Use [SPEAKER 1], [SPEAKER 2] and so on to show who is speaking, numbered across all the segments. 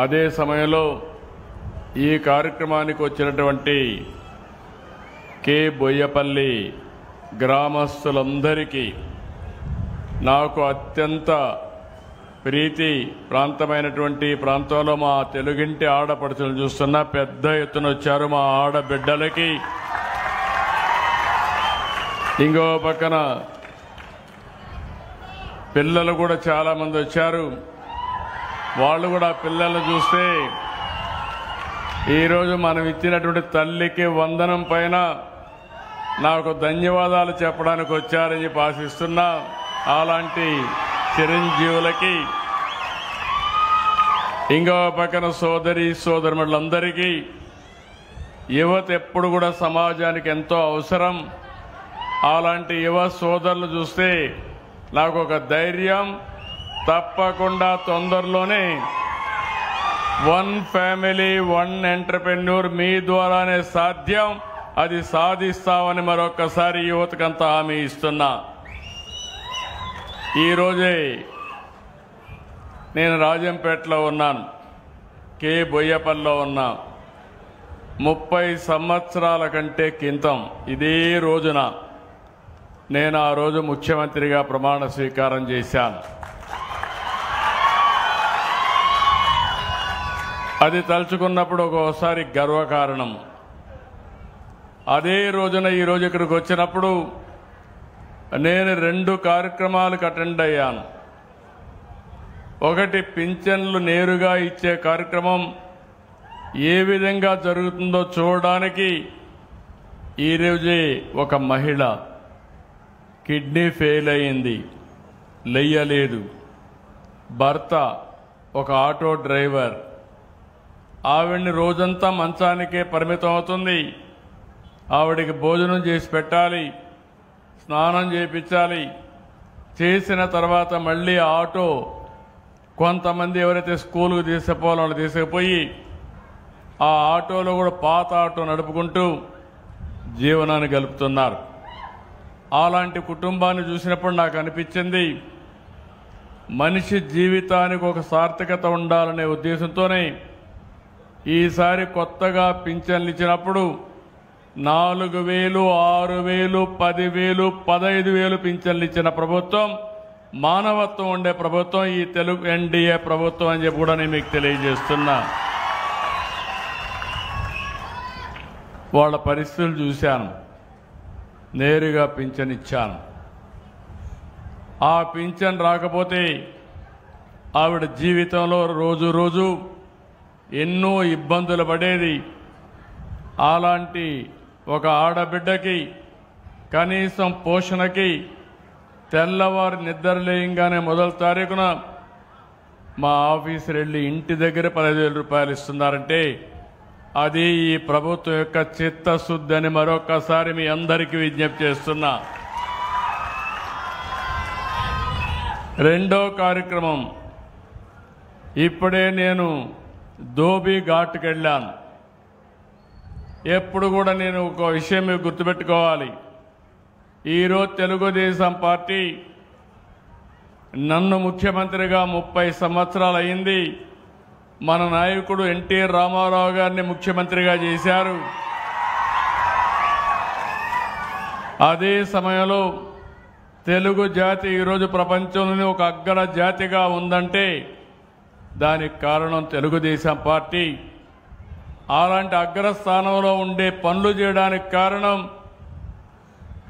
[SPEAKER 1] అదే సమయంలో ఈ కార్యక్రమానికి వచ్చినటువంటి కే బోయపల్లి గ్రామస్తులందరికీ నాకు అత్యంత ప్రీతి ప్రాంతమైనటువంటి ప్రాంతంలో మా తెలుగింటి ఆడపడుచులు చూస్తున్నా పెద్ద ఎత్తున వచ్చారు. మా ఆడబిడ్డలకి ఇంకో పక్కన పిల్లలు కూడా చాలా మంది వచ్చారు. వాళ్ళు కూడా పిల్లలను చూస్తే ఈరోజు మనం ఇచ్చినటువంటి తల్లికి వందనం పైన నాకు ధన్యవాదాలు చెప్పడానికి వచ్చారని చెప్పి ఆశిస్తున్నా. అలాంటి చిరంజీవులకి ఇంకో పక్కన సోదరులందరికీ యువత ఎప్పుడు కూడా సమాజానికి ఎంతో అవసరం. అలాంటి యువ సోదరులు చూస్తే నాకు ఒక ధైర్యం, తప్పకుండా తొందరలోనే 1 ఫ్యామిలీ 1 ఎంటర్‌ప్రెన్యూర్ మీ ద్వారానే సాధ్యం, అది సాధిస్తామని మరొకసారి యువతకంతా హామీ ఇస్తున్నా. ఈరోజే నేను రాజంపేటలో ఉన్నాను, కే బోయపల్లిలో ఉన్నా. 30 సంవత్సరాల కంటే క్రితం ఇదే రోజున నేను ఆ రోజు ముఖ్యమంత్రిగా ప్రమాణ స్వీకారం చేశాను. అది తలుచుకున్నప్పుడు ఒక్కోసారి గర్వకారణం. అదే రోజున ఈరోజు ఇక్కడికి వచ్చినప్పుడు నేను 2 కార్యక్రమాలకు అటెండ్ అయ్యాను. ఒకటి పింఛన్లు నేరుగా ఇచ్చే కార్యక్రమం ఏ విధంగా జరుగుతుందో చూడడానికి ఈరోజే ఒక మహిళ కిడ్నీ ఫెయిల్ అయింది, లేయలేదు. భర్త ఒక ఆటో డ్రైవర్, ఆవిడ్ని రోజంతా మంచానికే పరిమితం అవుతుంది. ఆవిడికి భోజనం చేసి పెట్టాలి, స్నానం చేయించాలి. చేసిన తర్వాత మళ్ళీ ఆటో, కొంతమంది ఎవరైతే స్కూలుకు తీసుకుపోవాలో తీసుకుపోయి ఆ ఆటోలో కూడా పాత ఆటో నడుపుకుంటూ జీవనాన్ని గలుపుతున్నారు. అలాంటి కుటుంబాన్ని చూసినప్పుడు నాకు అనిపించింది, మనిషి జీవితానికి ఒక సార్థకత ఉండాలనే ఉద్దేశంతోనే ఈసారి కొత్తగా పింఛన్లు ఇచ్చినప్పుడు 4,000, 6,000, 10,000, 15,000 పింఛన్లు ఇచ్చిన ప్రభుత్వం, మానవత్వం ఉండే ప్రభుత్వం ఈ తెలుగు ఎన్డీఏ ప్రభుత్వం అని చెప్పి కూడా నేను మీకు తెలియజేస్తున్నా. వాళ్ళ పరిస్థితులు చూశాను, నేరుగా పింఛన్ ఇచ్చాను. ఆ పింఛన్ రాకపోతే ఆవిడ జీవితంలో రోజు ఎన్నో ఇబ్బందులు పడేది. అలాంటి ఒక ఆడబిడ్డకి కనీసం పోషణకి తెల్లవారు నిద్రలేయంగానే మొదటి తారీఖున మా ఆఫీసర్ వెళ్ళి ఇంటి దగ్గర 15,000 రూపాయలు ఇస్తున్నారంటే అది ఈ ప్రభుత్వం యొక్క చిత్తశుద్ధి అని మరొకసారి మీ అందరికీ విజ్ఞప్తి చేస్తున్నా. రెండో కార్యక్రమం, ఇప్పుడే నేను ధోబీ ఘాట్కి వెళ్ళాను. ఎప్పుడు కూడా నేను ఒక విషయం మీరు గుర్తుపెట్టుకోవాలి, ఈరోజు తెలుగుదేశం పార్టీ నన్ను ముఖ్యమంత్రిగా 30 సంవత్సరాలు అయింది. మన నాయకుడు ఎన్టీఆర్ రామారావు గారిని ముఖ్యమంత్రిగా చేశారు. అదే సమయంలో తెలుగు జాతి ఈరోజు ప్రపంచంలోనే ఒక అగ్ర జాతిగా ఉందంటే దానికి కారణం తెలుగుదేశం పార్టీ. అలాంటి అగ్రస్థానంలో ఉండే పనులు చేయడానికి కారణం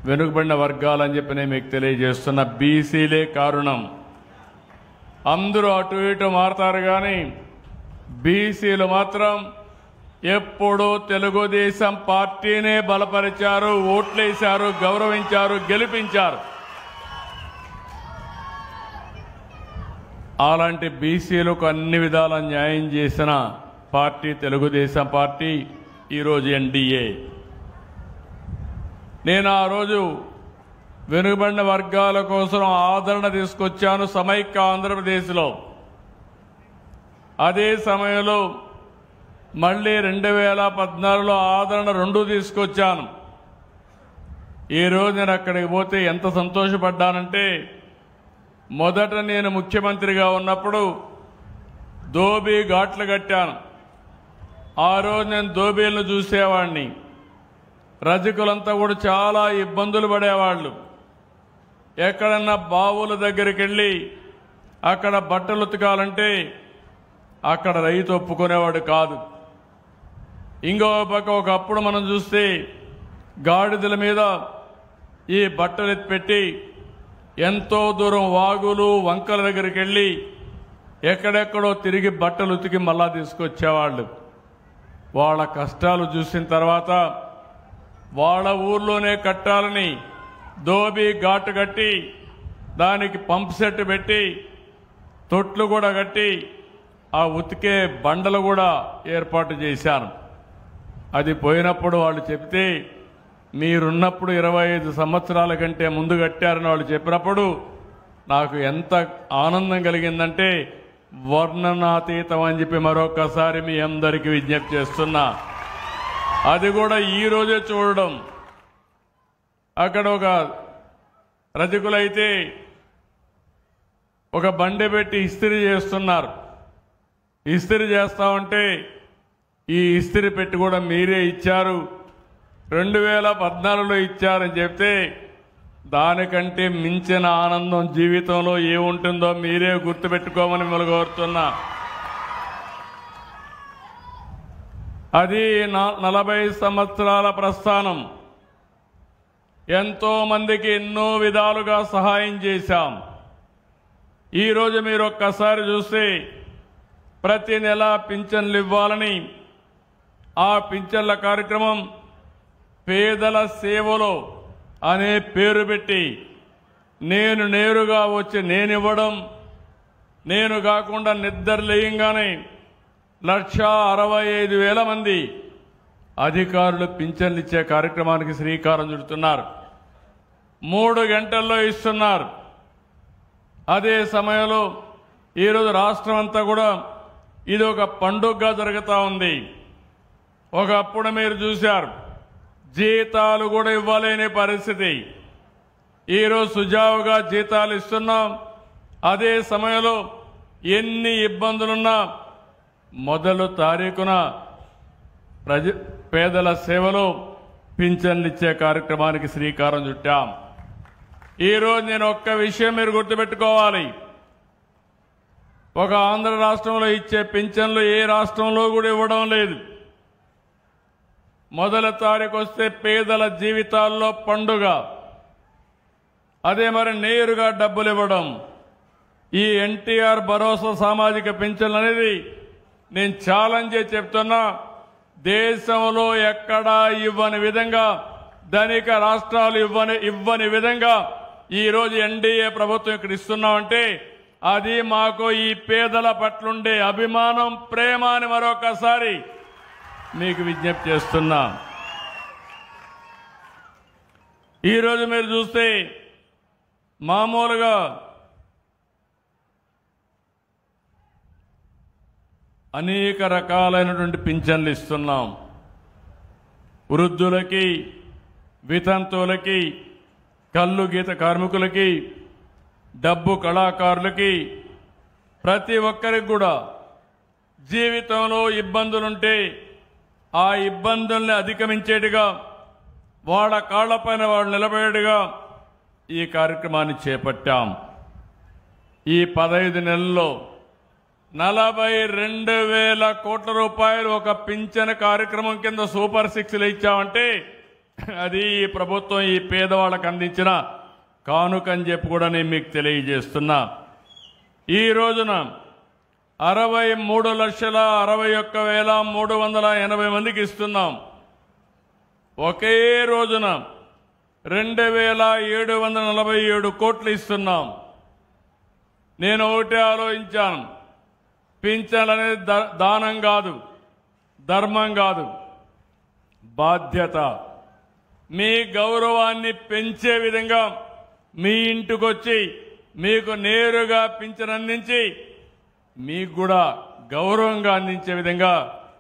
[SPEAKER 1] వెనుకబడిన వర్గాలని చెప్పి నేను మీకు తెలియజేస్తున్న బీసీలే కారణం. అందరూ అటు ఇటు మారతారు కానీ బీసీలు మాత్రం ఎప్పుడూ తెలుగుదేశం పార్టీనే బలపరిచారు, ఓట్లేశారు, గౌరవించారు, గెలిపించారు. అలాంటి బీసీలకు అన్ని విధాల న్యాయం చేసిన పార్టీ తెలుగుదేశం పార్టీ, ఈరోజు ఎన్డీఏ. నేను ఆ రోజు వెనుకబడిన వర్గాల కోసం ఆదరణ తీసుకొచ్చాను సమైక్య ఆంధ్రప్రదేశ్లో. అదే సమయంలో మళ్ళీ 2014లో ఆదరణ 2 తీసుకొచ్చాను. ఈరోజు నేను అక్కడికి పోతే ఎంత సంతోషపడ్డానంటే, మొదట నేను ముఖ్యమంత్రిగా ఉన్నప్పుడు దోబీ ఘాట్లు కట్టాను. ఆ రోజు నేను దోబీలను చూసేవాడిని. రజకులంతా కూడా చాలా ఇబ్బందులు పడేవాళ్ళు. ఎక్కడన్నా బావుల దగ్గరికి వెళ్ళి అక్కడ బట్టలు ఉతకాలంటే అక్కడ రైతు ఒప్పుకునేవాడు కాదు. ఇంకో పక్క ఒకప్పుడు మనం చూస్తే గాడిదల మీద ఈ బట్టలు ఎత్తిపెట్టి ఎంతో దూరం వాగులు వంకల దగ్గరికి వెళ్ళి ఎక్కడెక్కడో తిరిగి బట్టలు ఉతికి మళ్ళా తీసుకొచ్చేవాళ్ళు. వాళ్ళ కష్టాలు చూసిన తర్వాత వాళ్ళ ఊర్లోనే కట్టాలని దోబీ ఘాటు కట్టి దానికి పంప్ సెట్ పెట్టి తొట్లు కూడా కట్టి ఆ ఉతికే బండలు కూడా ఏర్పాటు చేశాను. అది పోయినప్పుడు వాళ్ళు చెప్తే మీరున్నప్పుడు 25 సంవత్సరాల కంటే ముందు కట్టారని వాళ్ళు చెప్పినప్పుడు నాకు ఎంత ఆనందం కలిగిందంటే వర్ణనాతీతం అని చెప్పి మరొకసారి మీ అందరికీ విజ్ఞప్తి చేస్తున్నా. అది కూడా ఈ రోజే చూడడం. అక్కడ ఒక రజకులైతే ఒక బండి పెట్టి ఇస్త్రీ చేస్తున్నారు. ఇస్త్రీ చేస్తా ఉంటే ఈ ఇస్త్రీ పెట్టి కూడా మీరే ఇచ్చారు, 2014లో ఇచ్చారని చెప్తే దానికంటే మించిన ఆనందం జీవితంలో ఏముంటుందో మీరే గుర్తుపెట్టుకోమని మిమ్మల్ని కోరుతున్నా. అది 40 సంవత్సరాల ప్రస్థానం. ఎంతో మందికి ఎన్నో విధాలుగా సహాయం చేశాం. ఈరోజు మీరు ఒక్కసారి చూస్తే ప్రతి నెల పింఛన్లు ఇవ్వాలని ఆ పింఛన్ల కార్యక్రమం పేదల సేవలో అనే పేరు పెట్టి నేను నేరుగా వచ్చి నేను ఇవ్వడం, నేను కాకుండా నిద్ర లేయంగానే 1,65,000 మంది అధికారులు పింఛన్లు ఇచ్చే కార్యక్రమానికి శ్రీకారం చుడుతున్నారు. 3 గంటల్లో ఇస్తున్నారు. అదే సమయంలో ఈరోజు రాష్ట్రం అంతా కూడా ఇది ఒక పండుగగా జరుగుతూ ఉంది. ఒకప్పుడు మీరు చూశారు జీతాలు కూడా ఇవ్వలేని పరిస్థితి. ఈరోజు సుజావుగా జీతాలు ఇస్తున్నాం. అదే సమయంలో ఎన్ని ఇబ్బందులున్నా మొదలు తారీఖున పేదల సేవలో పింఛన్లు ఇచ్చే కార్యక్రమానికి శ్రీకారం చుట్టాం. ఈరోజు నేను ఒక్క విషయం మీరు గుర్తుపెట్టుకోవాలి. ఒక ఆంధ్ర రాష్ట్రంలో ఇచ్చే పింఛన్లు ఏ రాష్ట్రంలో కూడా ఇవ్వడం లేదు. మొదటి తారీఖు వస్తే పేదల జీవితాల్లో పండుగ. అదే మరి నేరుగా డబ్బులు ఇవ్వడం. ఈ ఎన్టీఆర్ భరోసా సామాజిక పింఛన్లు అనేది నేను ఛాలెంజ్ చేసి చెప్తున్నా, దేశంలో ఎక్కడా ఇవ్వని విధంగా, ధనిక రాష్ట్రాలు ఇవ్వని విధంగా ఈరోజు ఎన్డీఏ ప్రభుత్వం ఇక్కడ ఇస్తున్నామంటే అది మాకు ఈ పేదల పట్లుండే అభిమానం, ప్రేమ అని మరొకసారి మీకు విజ్ఞప్తి చేస్తున్నా. ఈరోజు మీరు చూస్తే మామూలుగా అనేక రకాలైనటువంటి పింఛన్లు ఇస్తున్నాం. వృద్ధులకి, వితంతువులకి, కల్లు గీత కార్మికులకి, డబ్బు కళాకారులకి, ప్రతి ఒక్కరికి కూడా జీవితంలో ఇబ్బందులుంటే ఆ ఇబ్బందుల్ని అధిగమించేట్టుగా వాళ్ళ కాళ్లపైన వాళ్ళు నిలబడేట్టుగా ఈ కార్యక్రమాన్ని చేపట్టాం. ఈ 15 నెలల్లో 42,000 కోట్ల రూపాయలు ఒక పింఛన్ కార్యక్రమం కింద సూపర్ 6లు ఇచ్చామంటే అది ఈ ప్రభుత్వం ఈ పేదవాళ్ళకు అందించిన కానుకని చెప్పి కూడా నేను మీకు తెలియజేస్తున్నా. ఈ రోజున 63,61,380 మందికి ఇస్తున్నాం. ఒకే రోజున 2,747 కోట్లు ఇస్తున్నాం. నేను ఒకటే ఆలోచించాను, పింఛన్ అనేది దానం కాదు, ధర్మం కాదు, బాధ్యత. మీ గౌరవాన్ని పెంచే విధంగా మీ ఇంటికొచ్చి మీకు నేరుగా పింఛన్ అందించి మీకు కూడా గౌరవంగా అందించే విధంగా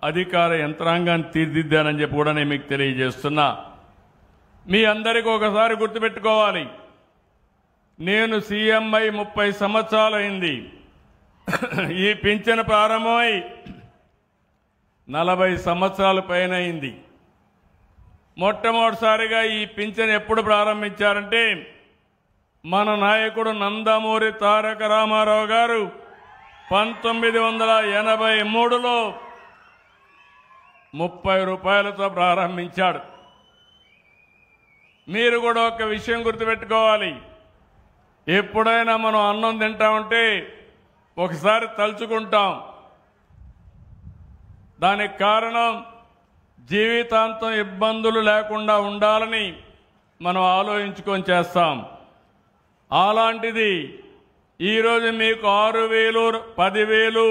[SPEAKER 1] అధికార యంత్రాంగాన్ని తీర్చిదిద్దానని చెప్పి కూడా నేను మీకు తెలియజేస్తున్నా. మీ అందరికీ ఒకసారి గుర్తుపెట్టుకోవాలి, నేను సీఎం అయి 30 సంవత్సరాలైంది. ఈ పింఛను ప్రారంభమై 40 సంవత్సరాల పైన అయింది. మొట్టమొదటిసారిగా ఈ పింఛను ఎప్పుడు ప్రారంభించారంటే మన నాయకుడు నందమూరి తారక రామారావు గారు 1983లో 30 రూపాయలతో ప్రారంభించాడు. మీరు కూడా ఒక విషయం గుర్తుపెట్టుకోవాలి. ఎప్పుడైనా మనం అన్నం తింటామంటే ఒకసారి తలుచుకుంటాం. దానికి కారణం జీవితాంతం ఇబ్బందులు లేకుండా ఉండాలని మనం ఆలోచించుకొని చేస్తాం. అలాంటిది ఈరోజు మీకు 6,000, 10,000,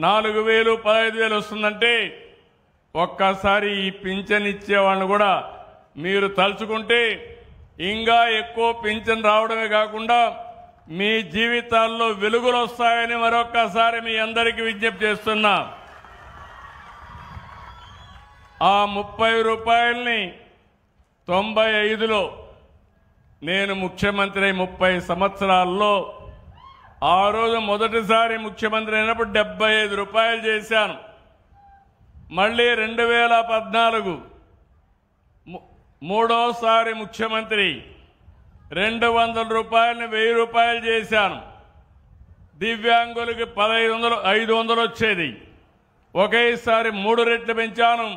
[SPEAKER 1] 4,000, 15,000 వస్తుందంటే ఒక్కసారి ఈ పింఛన్ ఇచ్చేవాళ్ళని కూడా మీరు తలుచుకుంటే ఇంకా ఎక్కువ పింఛన్ రావడమే కాకుండా మీ జీవితాల్లో వెలుగులు వస్తాయని మరొక్కసారి మీ అందరికీ విజ్ఞప్తి చేస్తున్నా. ఆ 30 రూపాయల్ని 95లో నేను ముఖ్యమంత్రి 30 సంవత్సరాల్లో ఆ రోజు మొదటిసారి ముఖ్యమంత్రి అయినప్పుడు 75 రూపాయలు చేశాను. మళ్ళీ 2014 మూడోసారి ముఖ్యమంత్రి 200 రూపాయలని 1000 రూపాయలు చేశాను. దివ్యాంగులకి 1500, 500 వచ్చేది. ఒకేసారి 3 రెట్లు పెంచాను,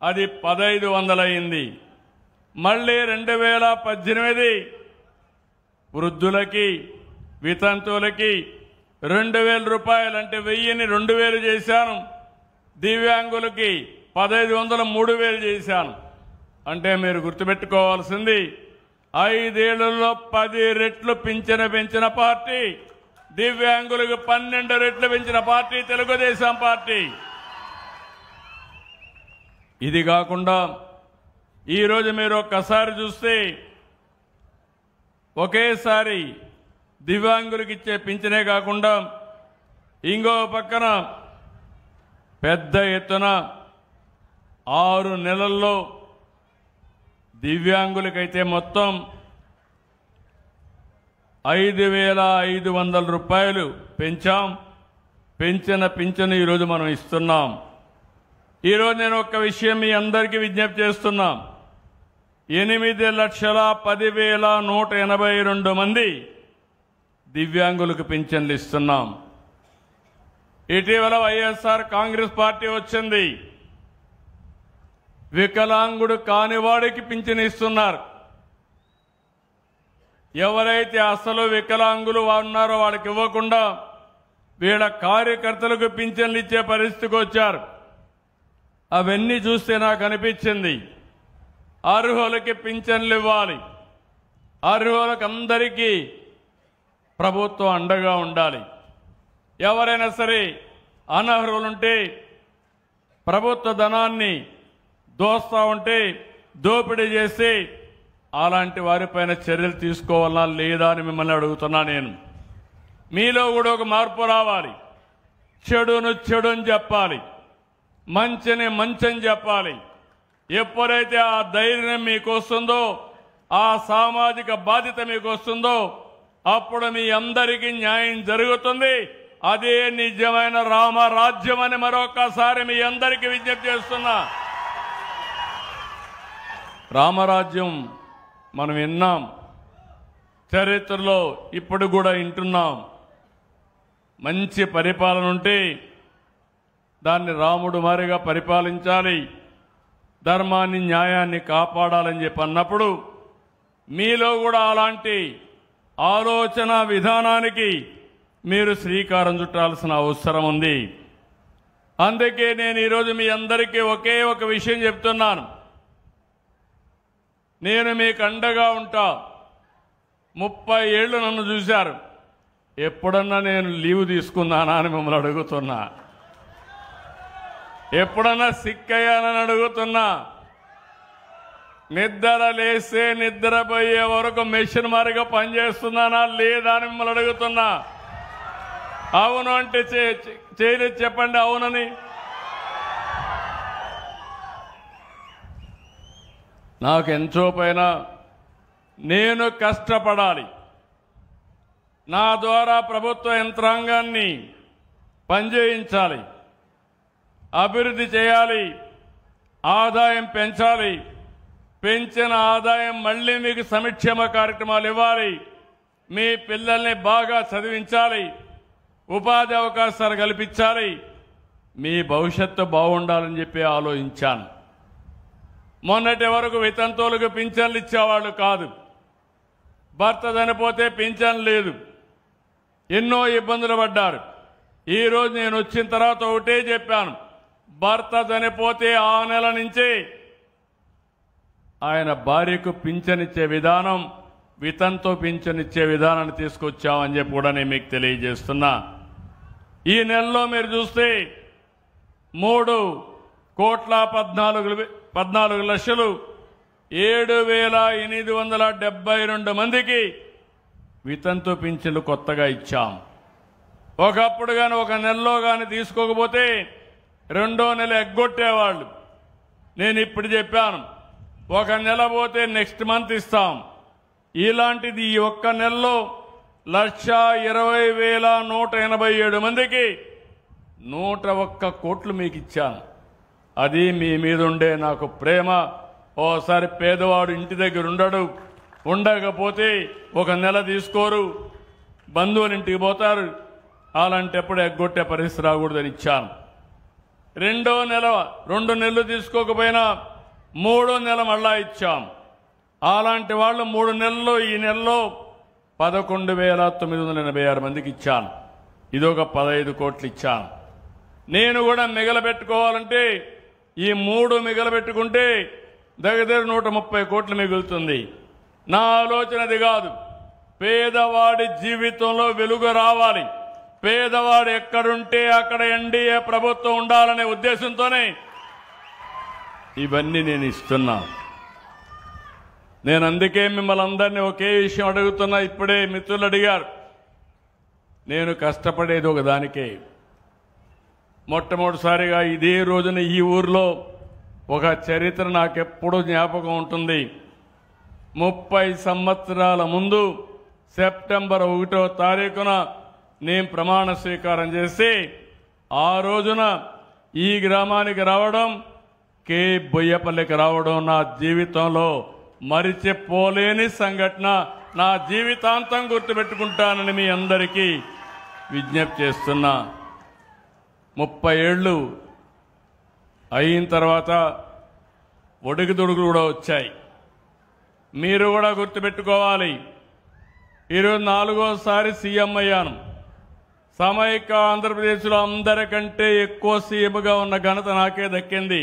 [SPEAKER 1] అది 1500 అయింది. మళ్ళీ 2018 వృద్ధులకి వితంతువులకి 2000 రూపాయలు అంటే 1000ని 2000 చేశాను. దివ్యాంగులకి 1500 3000 చేశాను. అంటే మీరు గుర్తుపెట్టుకోవాల్సింది 5 ఏళ్లలో 10 రెట్లు పెంచిన పార్టీ, దివ్యాంగులకు 12 రెట్లు పెంచిన పార్టీ తెలుగుదేశం పార్టీ. ఇది కాకుండా ఈరోజు మీరు ఒక్కసారి చూస్తే ఒకేసారి దివ్యాంగులకు ఇచ్చే పింఛనే కాకుండా ఇంకో పక్కన పెద్ద ఎత్తున 6 నెలల్లో దివ్యాంగులకైతే మొత్తం 5,500 రూపాయలు పెంచాం. పెంచిన పింఛను ఈరోజు మనం ఇస్తున్నాం. ఈరోజు నేను ఒక విషయం మీ అందరికీ విజ్ఞప్తి చేస్తున్నా. 8,10,10,182 మంది దివ్యాంగులకు పింఛన్లు ఇస్తున్నాం. ఇటీవల వైఎస్ఆర్ కాంగ్రెస్ పార్టీ వచ్చింది. వికలాంగుడు కానివాడికి పింఛను ఇస్తున్నారు. ఎవరైతే అసలు వికలాంగులు ఉన్నారో వాళ్ళకి ఇవ్వకుండా వీళ్ళ కార్యకర్తలకు పింఛన్లు ఇచ్చే పరిస్థితికి వచ్చారు. అవన్నీ చూస్తే నాకు అనిపించింది, అర్హులకి పింఛన్లు ఇవ్వాలి, అర్హులకు అందరికీ ప్రభుత్వం అండగా ఉండాలి. ఎవరైనా సరే అనర్హులుంటే ప్రభుత్వ ధనాన్ని దోస్తా ఉంటే దోపిడీ చేసి అలాంటి వారిపైన చర్యలు తీసుకోవాలా లేదా అని మిమ్మల్ని అడుగుతున్నా. నేను మీలో కూడా ఒక మార్పు రావాలి. చెడును చెడుని చెప్పాలి, మంచిని మంచని చెప్పాలి. ఎప్పుడైతే ఆ ధైర్యం మీకు వస్తుందో, ఆ సామాజిక బాధ్యత మీకు వస్తుందో అప్పుడు మీ అందరికీ న్యాయం జరుగుతుంది. అదే నిజమైన రామరాజ్యం అని మరొకసారి మీ అందరికీ విజ్ఞప్తి చేస్తున్నా. రామరాజ్యం మనం విన్నాం, చరిత్రలో ఇప్పుడు కూడా వింటున్నాం. మంచి పరిపాలన ఉంటే దాన్ని రాముడు మారిగా పరిపాలించాలి, ధర్మాన్ని న్యాయాన్ని కాపాడాలని చెప్పి అన్నప్పుడు మీలో కూడా అలాంటి ఆలోచన విధానానికి మీరు శ్రీకారం చుట్టాల్సిన అవసరం ఉంది. అందుకే నేను ఈరోజు మీ అందరికీ ఒకే ఒక విషయం చెప్తున్నాను. నేను మీకు అండగా ఉంటా. 30 ఏళ్ళు నన్ను చూశారు. ఎప్పుడన్నా నేను లీవ్ తీసుకున్నానా అని మిమ్మల్ని అడుగుతున్నా. ఎప్పుడన్నా సిక్ అయ్యానని అడుగుతున్నా. నిద్ర లేస్తే నిద్రపోయే వరకు మెషిన్ మారిగా పనిచేస్తున్నానా లేదా అని మిమ్మల్ని అడుగుతున్నా. అవును అంటే చేయలేదు చెప్పండి అవునని. నాకు ఎంతో పైన నేను కష్టపడాలి. నా ద్వారా ప్రభుత్వ యంత్రాంగాన్ని పనిచేయించాలి, అభివృద్ధి చేయాలి, ఆదాయం పెంచాలి. పెంచిన ఆదాయం మళ్ళీ మీకు సంక్షేమ కార్యక్రమాలు ఇవ్వాలి, మీ పిల్లల్ని బాగా చదివించాలి, ఉపాధి అవకాశాలు కల్పించాలి, మీ భవిష్యత్తు బాగుండాలని చెప్పి ఆలోచించాను. మొన్నటి వరకు వితంతువులకు పింఛన్లు ఇచ్చేవాళ్ళు కాదు, భర్త చనిపోతే పింఛన్ లేదు, ఎన్నో ఇబ్బందులు పడ్డారు. ఈరోజు నేను వచ్చిన తర్వాత ఒకటే చెప్పాను, భర్త చనిపోతే ఆ నెల నుంచి ఆయన భార్యకు పింఛనిచ్చే విధానం, వితంతు పింఛనిచ్చే విధానాన్ని తీసుకొచ్చామని చెప్పి కూడా నేను మీకు తెలియజేస్తున్నా. ఈ నెలలో మీరు చూస్తే 3,14,7,872 మందికి వితంతు పింఛన్లు కొత్తగా ఇచ్చాం. ఒకప్పుడు కానీ ఒక నెలలో కానీ తీసుకోకపోతే రెండో నెల ఎగ్గొట్టేవాళ్ళు. నేను ఇప్పుడు చెప్పాను, ఒక నెల పోతే నెక్స్ట్ మంత్ ఇస్తాం. ఇలాంటిది ఈ ఒక్క నెలలో 1,20,187 మందికి 101 కోట్లు మీకు ఇచ్చాను. అది మీ మీద ఉండే నాకు ప్రేమ. ఓసారి పేదవాడు ఇంటి దగ్గర ఉండడు, ఉండకపోతే ఒక నెల తీసుకోరు, బంధువుల ఇంటికి పోతారు, అలాంటప్పుడు ఎగ్గొట్టే పరిస్థితి రాకూడదని ఇచ్చాను. రెండో నెల 2 నెలలు తీసుకోకపోయినా 3వ నెల మళ్ళా ఇచ్చాం. అలాంటి వాళ్ళు 3 నెలల్లో ఈ నెలలో 11,986 మందికి ఇచ్చాను. ఇదొక 15 కోట్లు ఇచ్చాను. నేను కూడా మిగలబెట్టుకోవాలంటే ఈ 3 మిగలబెట్టుకుంటే దగ్గర 130 కోట్లు మిగులుతుంది. నా ఆలోచన అది కాదు, పేదవాడి జీవితంలో వెలుగు రావాలి, పేదవాడు ఎక్కడుంటే అక్కడ ఎన్డీఏ ప్రభుత్వం ఉండాలనే ఉద్దేశంతోనే ఇవన్నీ నేను ఇస్తున్నా. నేను అందుకే మిమ్మల్ని అందరినీ ఒకే విషయం అడుగుతున్నా. ఇప్పుడే మిత్రులు అడిగారు, నేను కష్టపడేది ఒక దానికే. మొట్టమొదటిసారిగా ఇదే రోజున ఈ ఊర్లో ఒక చరిత్ర నాకెప్పుడూ జ్ఞాపకం ఉంటుంది. 30 సంవత్సరాల ముందు సెప్టెంబర్ 1వ తారీఖున నేను ప్రమాణ స్వీకారం చేసి ఆ రోజున ఈ గ్రామానికి రావడం, కే బొయ్యపల్లికి రావడం నా జీవితంలో మరిచిపోలేని సంఘటన. నా జీవితాంతం గుర్తుపెట్టుకుంటానని మీ అందరికీ విజ్ఞప్తి చేస్తున్నా. 30 ఏళ్ళు అయిన తర్వాత ఒడుగుదొడుగులు కూడా వచ్చాయి. మీరు కూడా గుర్తుపెట్టుకోవాలి, ఈరోజు 4వసారి సీఎం అయ్యాను. సమైక్య ఆంధ్రప్రదేశ్లో అందరికంటే ఎక్కువ సీఎంగా ఉన్న ఘనత నాకే దక్కింది.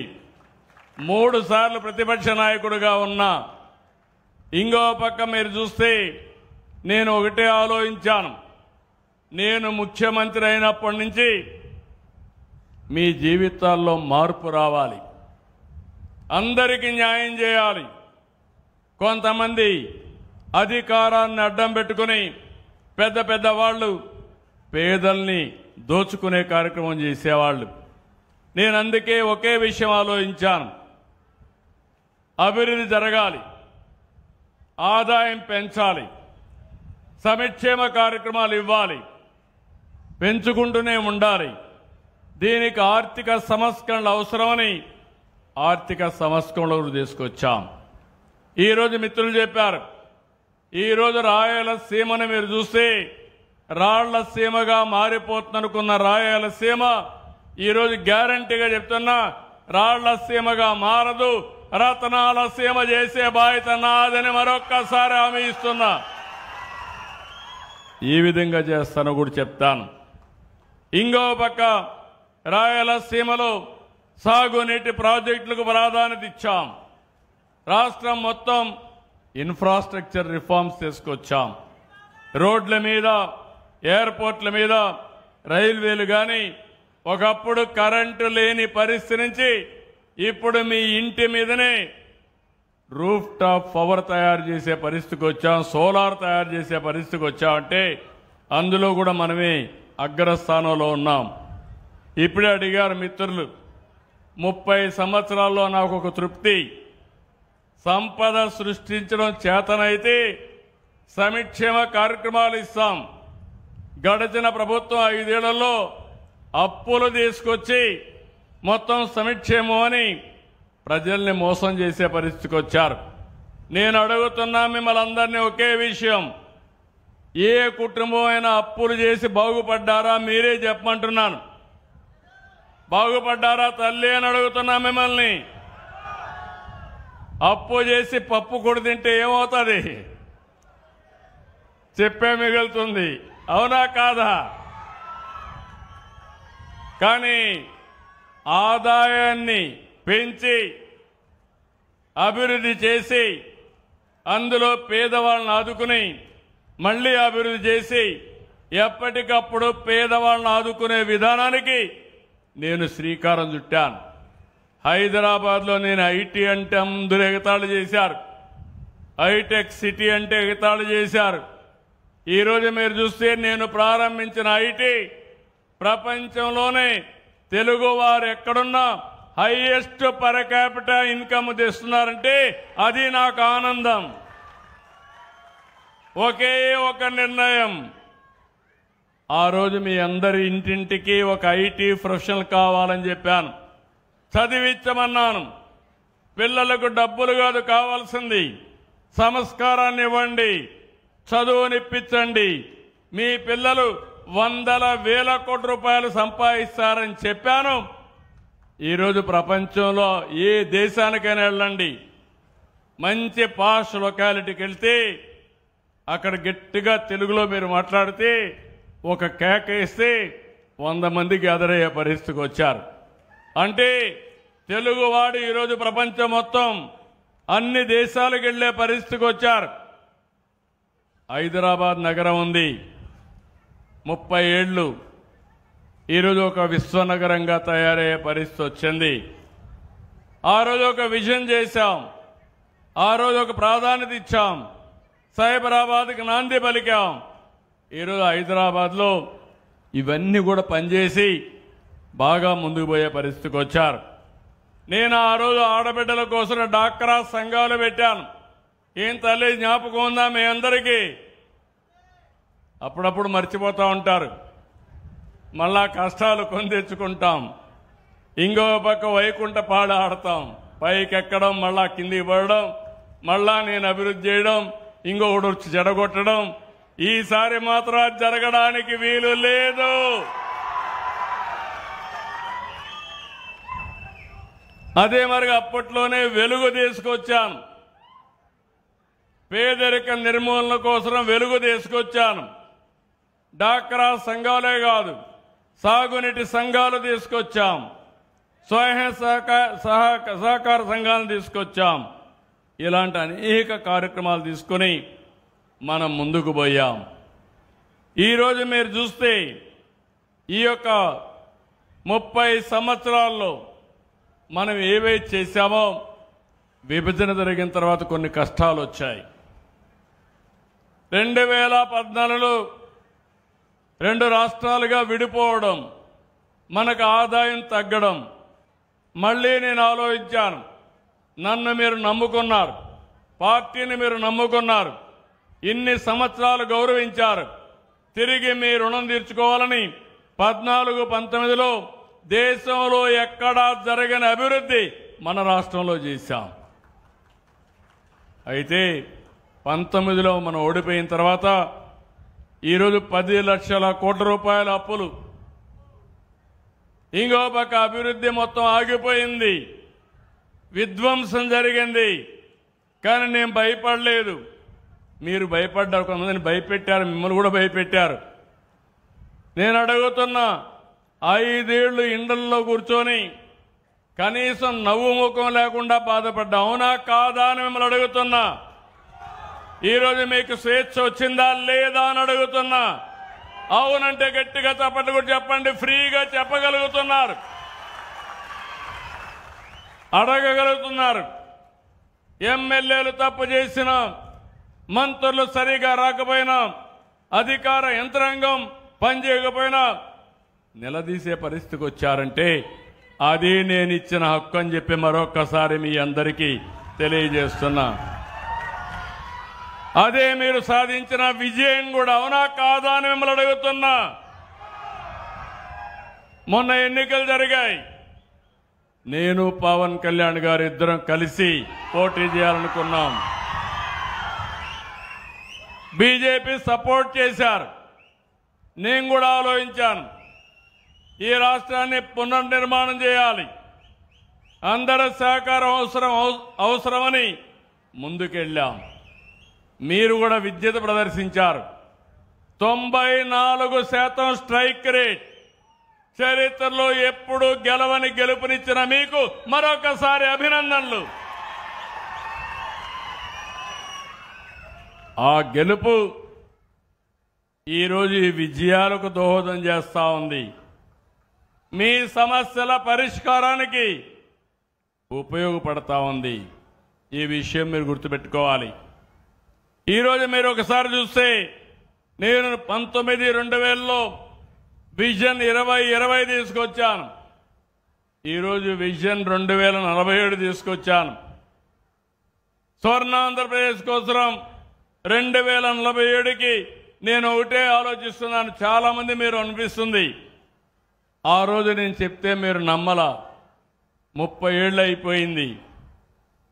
[SPEAKER 1] 3 సార్లు ప్రతిపక్ష నాయకుడిగా ఉన్నా. ఇంకో పక్క మీరు చూస్తే నేను ఒకటే ఆలోచించాను, నేను ముఖ్యమంత్రి అయినప్పటి నుంచి మీ జీవితాల్లో మార్పు రావాలి, అందరికీ న్యాయం చేయాలి. కొంతమంది అధికారాన్ని అడ్డం పెట్టుకుని పెద్ద పెద్ద వాళ్ళు పేదల్ని దోచుకునే కార్యక్రమం చేసేవాళ్ళు. నేను అందుకే ఒకే విషయం ఆలోచించాను, అభివృద్ధి జరగాలి, ఆదాయం పెంచాలి, సంక్షేమ కార్యక్రమాలు ఇవ్వాలి, పెంచుకుంటూనే ఉండాలి. దీనికి ఆర్థిక సంస్కరణలు అవసరమని ఆర్థిక సంస్కరణలు తీసుకొచ్చాం. ఈరోజు మిత్రులు చెప్పారు, ఈరోజు రాయలసీమను మీరు చూస్తే రాళ్ల సీమగా మారిపోతుందనుకున్న రాయలసీమ ఈరోజు గ్యారంటీగా చెప్తున్నా, రాళ్ల సీమగా మారదు, రతనాల సీమ చేసే బాధ్యత నాదని మరొక్కసారి హామీ ఇస్తున్నా. ఈ విధంగా చేస్తాను కూడా చెప్తాను. ఇంకో పక్క రాయలసీమలో సాగునీటి ప్రాజెక్టులకు ప్రాధాన్యత ఇచ్చాం. రాష్ట్రం మొత్తం ఇన్ఫ్రాస్ట్రక్చర్ రిఫార్మ్స్ తీసుకొచ్చాం. రోడ్ల మీద, ఎయిర్పోర్ట్ల మీద, రైల్వేలు కానీ ఒకప్పుడు కరెంటు లేని పరిస్థితి నుంచి ఇప్పుడు మీ ఇంటి మీదనే రూఫ్ టాప్ పవర్ తయారు చేసే పరిస్థితికి వచ్చాం, సోలార్ తయారు చేసే పరిస్థితికి వచ్చామంటే అందులో కూడా మనమే అగ్రస్థానంలో ఉన్నాం. ఇప్పుడే అడిగారు మిత్రులు, 30 సంవత్సరాల్లో నాకు ఒక తృప్తి, సంపద సృష్టించడం చేతనైతే సంక్షేమ కార్యక్రమాలు ఇస్తాం. గడిచిన ప్రభుత్వం 5 ఏళ్లలో అప్పులు తీసుకొచ్చి మొత్తం సంక్షేమం అని ప్రజల్ని మోసం చేసే పరిస్థితికి వచ్చారు. నేను అడుగుతున్నా మిమ్మల్ని అందరినీ ఒకే విషయం, ఏ కుటుంబం అయినా అప్పులు చేసి బాగుపడ్డారా? మీరే చెప్పమంటున్నాను. బాగుపడ్డారా తల్లి అని అడుగుతున్నా మిమ్మల్ని. అప్పు చేసి పప్పు కూడా తింటే ఏమవుతుంది? చెప్పే మిగులుతుంది. అవునా కాదా? కానీ ఆదాయాన్ని పెంచి అభివృద్ధి చేసి అందులో పేదవాళ్ళని ఆదుకుని మళ్ళీ అభివృద్ధి చేసి ఎప్పటికప్పుడు పేదవాళ్ళని ఆదుకునే విధానానికి నేను శ్రీకారం చుట్టాను. హైదరాబాద్లో నేను ఐటీ అంటే అందరూ ఎగతాళి చేశారు, హైటెక్ సిటీ అంటే ఎగతాళి చేశారు. ఈరోజు మీరు చూస్తే నేను ప్రారంభించిన ఐటీ ప్రపంచంలోనే తెలుగు వారు ఎక్కడున్నా హైయెస్ట్ పర్ క్యాపిటల్ ఇన్కమ్ తెస్తున్నారంటే అది నాకు ఆనందం. ఒకే ఒక నిర్ణయం, ఆ రోజు మీ అందరి ఇంటింటికి ఒక ఐటీ ప్రొఫెషనల్ కావాలని చెప్పాను, చదివించమన్నాను. పిల్లలకు డబ్బులు కాదు కావాల్సింది, సంస్కారాన్ని ఇవ్వండి, చదువునిప్పించండి. మీ పిల్లలు వందల వేల కోట్ల రూపాయలు సంపాదిస్తారని చెప్పాను. ఈరోజు ప్రపంచంలో ఏ దేశానికైనా వెళ్ళండి, మంచి పాష్ లొకాలిటీకి వెళ్తే అక్కడ గట్టిగా తెలుగులో మీరు మాట్లాడితే ఒక కేక వేస్తే 100 మందికి ఎదురయ్యే పరిస్థితికి వచ్చారు. అంటే తెలుగువాడు ఈరోజు ప్రపంచం మొత్తం అన్ని దేశాలకు వెళ్లే పరిస్థితికి వచ్చారు. హైదరాబాద్ నగరం ఉంది, 30 ఏళ్ళు ఈరోజు ఒక విశ్వనగరంగా తయారయ్యే పరిస్థితి వచ్చింది. ఆ రోజు ఒక విజన్ చేశాం, ఆ రోజు ఒక ప్రాధాన్యత ఇచ్చాం, సైబరాబాద్కి నాంది పలికాం. ఈరోజు హైదరాబాద్లో ఇవన్నీ కూడా పనిచేసి బాగా ముందుకు పోయే పరిస్థితికి వచ్చారు. నేను ఆ రోజు ఆడబిడ్డల కోసం డాక్రా సంఘాలు పెట్టాను. ఏం తల్లి జ్ఞాపకం ఉందా మీ అందరికీ? అప్పుడప్పుడు మర్చిపోతూ ఉంటారు, మళ్ళా కష్టాలు కొని తెచ్చుకుంటాం, ఇంకో పక్క వైకుంఠ పాడ ఆడతాం, పైకి ఎక్కడం మళ్ళా కిందికి పడడం, మళ్ళా నేను అభివృద్ధి చేయడం, ఇంకొకటి వచ్చి చెడగొట్టడం. ఈసారి మాత్రం జరగడానికి వీలు లేదు. అదే మరి అప్పట్లోనే వెలుగు తీసుకొచ్చాను, పేదరిక నిర్మూలన కోసం వెలుగు తీసుకొచ్చాను. డాక్రా సంఘాలే కాదు, సాగునీటి సంఘాలు తీసుకొచ్చాం, స్వయం సహకార సంఘాలను తీసుకొచ్చాం. ఇలాంటి అనేక కార్యక్రమాలు తీసుకుని మనం ముందుకు పోయాం. ఈరోజు మీరు చూస్తే ఈ యొక్క 30 సంవత్సరాల్లో మనం ఏవైతే చేశామో, విభజన జరిగిన తర్వాత కొన్ని కష్టాలు వచ్చాయి. 2014లో 2 రాష్ట్రాలుగా విడిపోవడం, మనకు ఆదాయం తగ్గడం. మళ్ళీ నేను ఆలోచించాను, నన్ను మీరు నమ్ముకున్నారు, పార్టీని మీరు నమ్ముకున్నారు, ఇన్ని సంవత్సరాలు గౌరవించారు, తిరిగి మీ రుణం తీర్చుకోవాలని 14-19లో దేశంలో ఎక్కడా జరగని అభివృద్ధి మన రాష్ట్రంలో చేశాం. అయితే 19లో మనం ఓడిపోయిన తర్వాత ఈరోజు 10 లక్షల కోట్ల రూపాయల అప్పులు, ఇంకో పక్క అభివృద్ధి మొత్తం ఆగిపోయింది, విధ్వంసం జరిగింది. కానీ నేను భయపడలేదు, మీరు భయపడ్డారు, కొంతమందిని భయపెట్టారు, మిమ్మల్ని కూడా భయపెట్టారు. నేను అడుగుతున్నా, 5 ఏళ్లు ఇండ్లలో కూర్చొని కనీసం నవ్వు ముఖం లేకుండా బాధపడ్డా, అవునా కాదా అని మిమ్మల్ని అడుగుతున్నా. ఈరోజు మీకు స్వేచ్ఛ వచ్చిందా లేదా అని అడుగుతున్నా. అవునంటే గట్టిగా చప్పట్లు కూడా చెప్పండి. ఫ్రీగా చెప్పగలుగుతున్నారు, అడగగలుగుతున్నారు. ఎమ్మెల్యేలు తప్పు చేసినా, మంత్రులు సరిగా రాకపోయినా, అధికార యంత్రాంగం పనిచేయకపోయినా నిలదీసే పరిస్థితికి వచ్చారంటే అది నేను ఇచ్చిన హక్కు అని చెప్పి మరొక్కసారి మీ అందరికీ తెలియజేస్తున్నా. అదే మీరు సాధించిన విజయం కూడా, అవునా కాదా అని మిమ్మల్ని అడుగుతున్నా. మొన్న ఎన్నికలు జరిగాయి. నేను పవన్ కళ్యాణ్ గారు ఇద్దరం కలిసి పోటీ చేయాలనుకున్నాం. బీజేపీ సపోర్ట్ చేశారు. నేను కూడా ఆలోచించాను, ఈ రాష్ట్రాన్ని పునర్నిర్మాణం చేయాలి, అందరి సహకారం అవసరమని ముందుకెళ్ళాం. మీరు కూడా విద్యుత ప్రదర్శించారు. 94% స్ట్రైక్ రేట్, చరిత్రలో ఎప్పుడూ గెలవని గెలుపునిచ్చిన మీకు మరొకసారి అభినందనలు. ఆ గెలుపు ఈరోజు ఈ విజయాలకు దోహదం చేస్తా ఉంది. మీ సమస్యల పరిష్కారానికి ఉపయోగపడతా ఉంది. ఈ విషయం మీరు గుర్తుపెట్టుకోవాలి. ఈరోజు మీరు ఒకసారి చూస్తే నేను 2019లో విజన్ 2020 తీసుకొచ్చాను. ఈరోజు విజన్ 2047 తీసుకొచ్చాను. స్వర్ణాంధ్రప్రదేశ్ కోసం 2047కి నేను ఒకటే ఆలోచిస్తున్నాను. చాలా మంది మీరు అనిపిస్తుంది, ఆ రోజు నేను చెప్తే మీరు నమ్మలా, 30 ఏళ్ళు అయిపోయింది.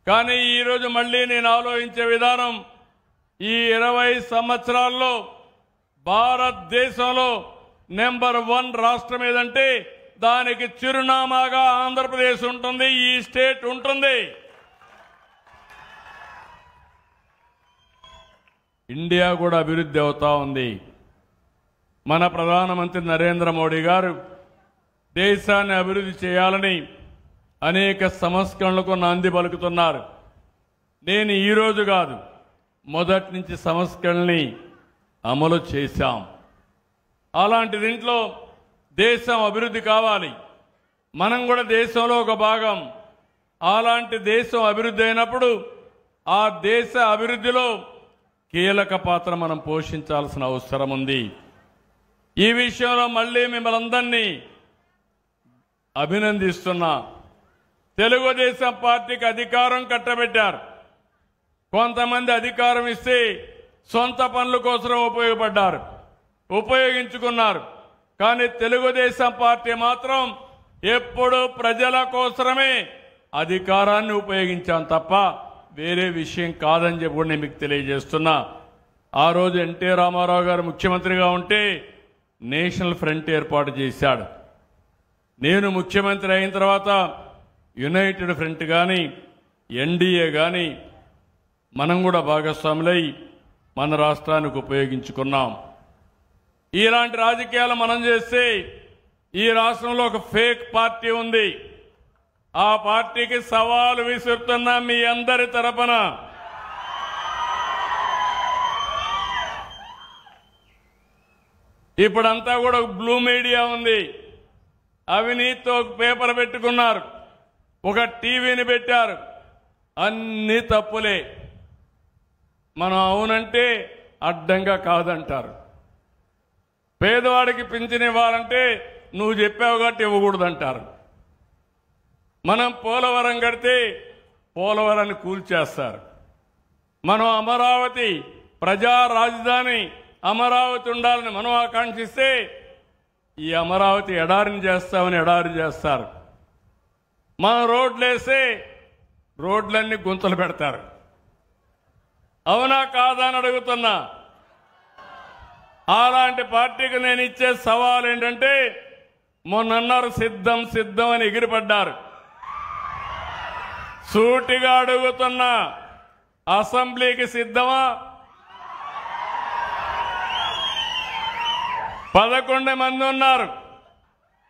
[SPEAKER 1] కానీ ఈరోజు మళ్ళీ నేను ఆలోచించే విధానం, ఈ 20 సంవత్సరాల్లో భారతదేశంలో నెంబర్ 1 రాష్ట్రం ఏదంటే దానికి చిరునామాగా ఆంధ్రప్రదేశ్ ఉంటుంది, ఈ స్టేట్ ఉంటుంది. ఇండియా కూడా అభివృద్ధి అవుతా ఉంది. మన ప్రధానమంత్రి నరేంద్ర మోడీ గారు దేశాన్ని అభివృద్ధి చేయాలని అనేక సంస్కరణలకు నాంది పలుకుతున్నారు. నేను ఈరోజు కాదు, మొదటి నుంచి సంస్కరణల్ని అమలు చేశాం. అలాంటి దీంట్లో దేశం అభివృద్ధి కావాలి, మనం కూడా దేశంలో ఒక భాగం. అలాంటి దేశం అభివృద్ధి అయినప్పుడు ఆ దేశ అభివృద్ధిలో కీలక పాత్ర మనం పోషించాల్సిన అవసరం ఉంది. ఈ విషయంలో మళ్ళీ మిమ్మల్ని అందరినీ అభినందిస్తున్నా. తెలుగుదేశం పార్టీకి అధికారం కట్టబెట్టారు. కొంతమంది అధికారం ఇస్తే సొంత పనుల కోసం ఉపయోగించుకున్నారు. కానీ తెలుగుదేశం పార్టీ మాత్రం ఎప్పుడూ ప్రజల కోసమే అధికారాన్ని ఉపయోగించాం తప్ప వేరే విషయం కాదని చెప్పి నేను మీకు తెలియజేస్తున్నా. ఆ రోజు ఎన్టీ రామారావు గారు ముఖ్యమంత్రిగా ఉంటే నేషనల్ ఫ్రంట్ ఏర్పాటు చేశాడు. నేను ముఖ్యమంత్రి అయిన తర్వాత యునైటెడ్ ఫ్రంట్ కానీ ఎన్డీఏ కానీ మనం కూడా భాగస్వాములై మన రాష్ట్రానికి ఉపయోగించుకున్నాం. ఇలాంటి రాజకీయాలు మనం చేస్తే ఈ రాష్ట్రంలో ఒక ఫేక్ పార్టీ ఉంది. ఆ పార్టీకి సవాలు విసురుతున్నా మీ అందరి తరపున. ఇప్పుడంతా కూడా బ్లూ మీడియా ఉంది. అవినీతితో ఒక పేపర్ పెట్టుకున్నారు, ఒక టీవీని పెట్టారు, అన్ని తప్పులే. మనం అవునంటే అడ్డంగా కాదంటారు. పేదవాడికి పింఛన్ ఇవ్వాలంటే నువ్వు చెప్పావు కాబట్టి ఇవ్వకూడదంటారు. మనం పోలవరం కడితే పోలవరాన్ని కూల్చేస్తారు. మనం అమరావతి ప్రజా రాజధాని అమరావతి ఉండాలని మనం ఆకాంక్షిస్తే ఈ అమరావతి ఎడారిని చేస్తామని ఎడారి చేస్తారు. మనం రోడ్లేస్తే రోడ్లన్నీ గుంతలు పెడతారు. అవునా కాదా అని అడుగుతున్నా. అలాంటి పార్టీకి నేను ఇచ్చే సవాల్ ఏంటంటే, మొన్నన్నారు సిద్ధం సిద్ధం అని ఎగిరిపడ్డారు. సూటిగా అడుగుతున్నా, అసెంబ్లీకి సిద్ధమా? 11 మంది ఉన్నారు.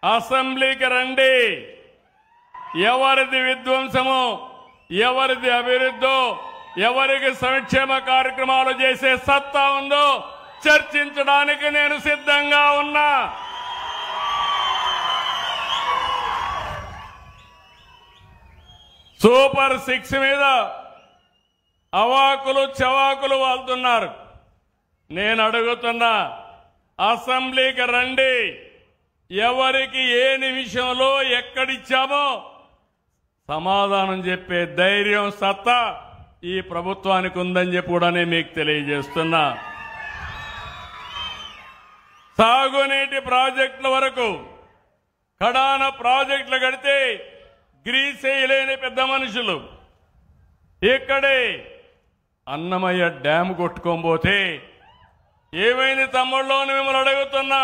[SPEAKER 1] అసెంబ్లీకి రండి. ఎవరిది విధ్వంసమో, ఎవరిది అభివృద్ధో, ఎవరికి సంక్షేమ కార్యక్రమాలు చేసే సత్తా ఉందో చర్చించడానికి నేను సిద్ధంగా ఉన్నా. సూపర్ 6 మీద అవాకులు చవాకులు వాళ్తున్నారు. నేను అడుగుతున్నా, అసెంబ్లీకి రండి. ఎవరికి ఏ నిమిషంలో ఎక్కడిచ్చామో సమాధానం చెప్పే ధైర్యం సత్తా ఈ ప్రభుత్వానికి ఉందని చెప్పి కూడా నేను మీకు తెలియజేస్తున్నా. సాగునీటి ప్రాజెక్టుల వరకు కడాన ప్రాజెక్టులు కడితే గ్రీస్ వేయలేని పెద్ద మనుషులు ఇక్కడే అన్నమయ్య డ్యామ్ కొట్టుకోబోతే ఏమైంది తమ్ముళ్ళు అని మిమ్మల్ని అడుగుతున్నా.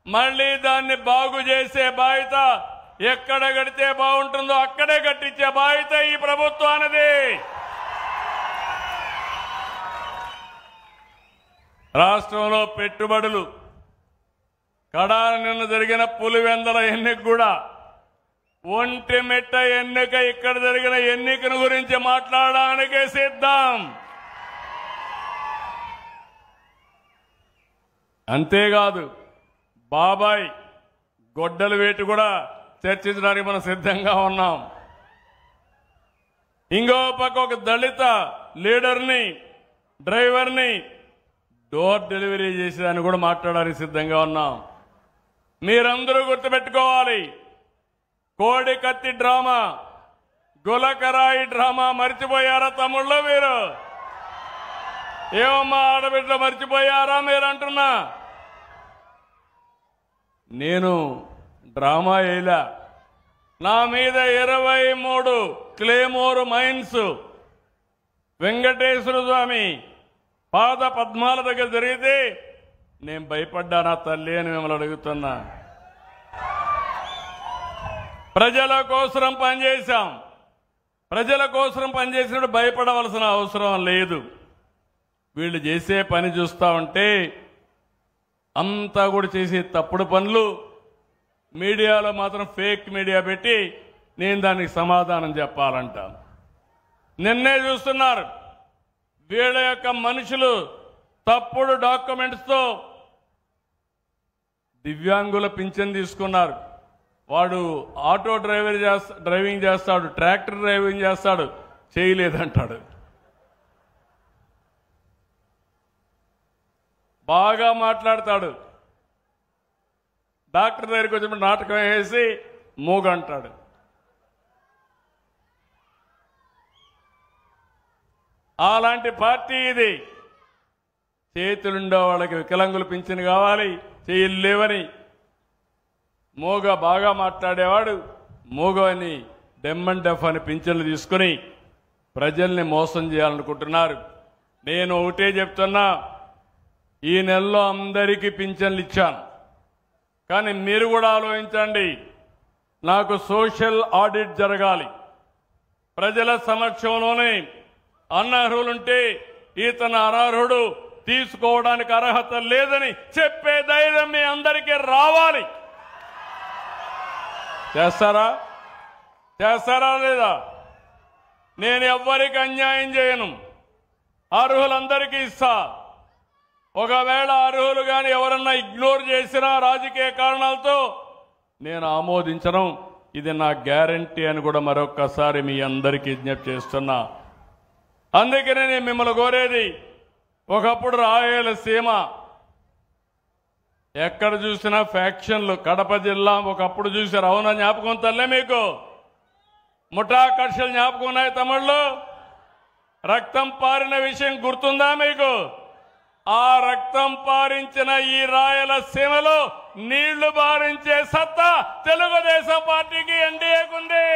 [SPEAKER 1] మళ్ళీ దాన్ని బాగు చేసే బాధ్యత ఎక్కడ కడితే బాగుంటుందో అక్కడే కట్టించే బాధ్యత ఈ ప్రభుత్వానిది. రాష్ట్రంలో పెట్టుబడులు కడాన నిన్న జరిగిన పులివెందల ఎన్నిక కూడా ఒంటిమిట్ట ఎన్నిక ఇక్కడ జరిగిన ఎన్నికను గురించి మాట్లాడడానికే సిద్ధం. అంతేకాదు బాబాయ్ గొడ్డల వేటు కూడా చర్చించడానికి మనం సిద్ధంగా ఉన్నాం. ఇంకో పక్క ఒక దళిత లీడర్ని డ్రైవర్ని డోర్ డెలివరీ చేసేదాన్ని కూడా మాట్లాడడానికి సిద్ధంగా ఉన్నాం. మీరందరూ గుర్తుపెట్టుకోవాలి, కోడి కత్తి డ్రామా, గులకరాయి డ్రామా మర్చిపోయారా తమ్ముళ్ళు? మీరు ఏమమ్మా ఆడబిడ్డ మర్చిపోయారా మీరు అంటున్నా? నేను డ్రామా వేయలా. నా మీద 23 క్లేమోర్ మైన్స్ వెంకటేశ్వర స్వామి పాద పద్మాల దగ్గర జరిగితే నేను భయపడ్డానా తల్లి అని మిమ్మల్ని అడుగుతున్నా. ప్రజల కోసం పనిచేశాం. ప్రజల కోసం పనిచేసినప్పుడు భయపడవలసిన అవసరం లేదు. వీళ్ళు చేసే పని చూస్తా ఉంటే అంతా కూడా చేసే తప్పుడు పనులు మీడియాలో మాత్రం ఫేక్ మీడియా పెట్టి నేను దానికి సమాధానం చెప్పాలంట. నిన్నే చూస్తున్నారు వీళ్ళ యొక్క మనుషులు తప్పుడు డాక్యుమెంట్స్తో దివ్యాంగుల పింఛన్ తీసుకున్నారు. వాడు ఆటో డ్రైవింగ్ చేస్తాడు, ట్రాక్టర్ డ్రైవింగ్ చేస్తాడు, చేయలేదంటాడు. బాగా మాట్లాడతాడు. డాక్టర్ దగ్గరికి వచ్చినప్పుడు నాటకం వేసి మూగంటాడు. అలాంటి పార్టీ ఇది. చేతులుండే వాళ్ళకి వికలాంగులు పింఛను కావాలి, చేతులు లేవని మూగ బాగా మాట్లాడేవాడు మూగ అని డెమ్ అండ్ డెఫ్ అని పింఛన్లు తీసుకుని ప్రజల్ని మోసం చేయాలనుకుంటున్నారు. నేను ఒకటే చెప్తున్నా, ఈ నెలలో అందరికీ పింఛన్లు ఇచ్చాను. కానీ మీరు కూడా ఆలోచించండి, నాకు సోషల్ ఆడిట్ జరగాలి. ప్రజల సమక్షంలోనే అనర్హులుంటే ఇతను అనర్హుడు, తీసుకోవడానికి అర్హత లేదని చెప్పే ధైర్యం మీ అందరికీ రావాలి. చేస్తారా లేదా? నేను ఎవ్వరికి అన్యాయం చేయను, అర్హులందరికీ ఇస్తా. ఒకవేళ అర్హులు కానీ ఎవరన్నా ఇగ్నోర్ చేసినా రాజకీయ కారణాలతో నేను ఆమోదించను. ఇది నా గ్యారంటీ అని కూడా మరొక్కసారి మీ అందరికీ విజ్ఞప్తి చేస్తున్నా. అందుకనే నేను మిమ్మల్ని కోరేది, ఒకప్పుడు రాయలసీమ ఎక్కడ చూసినా ఫ్యాక్షన్లు, కడప జిల్లా ఒకప్పుడు చూశారు, అవునా? జ్ఞాపకం తల్లే మీకు? ముఠాకర్షలు జ్ఞాపకం ఉన్నాయి తమిళ్లో? రక్తం పారిన విషయం గుర్తుందా మీకు? ఆ రక్తం పారించిన ఈ రాయలసీమలో నీళ్లు బారించే సత్తా తెలుగుదేశం పార్టీకి ఎన్డీఏకుంది.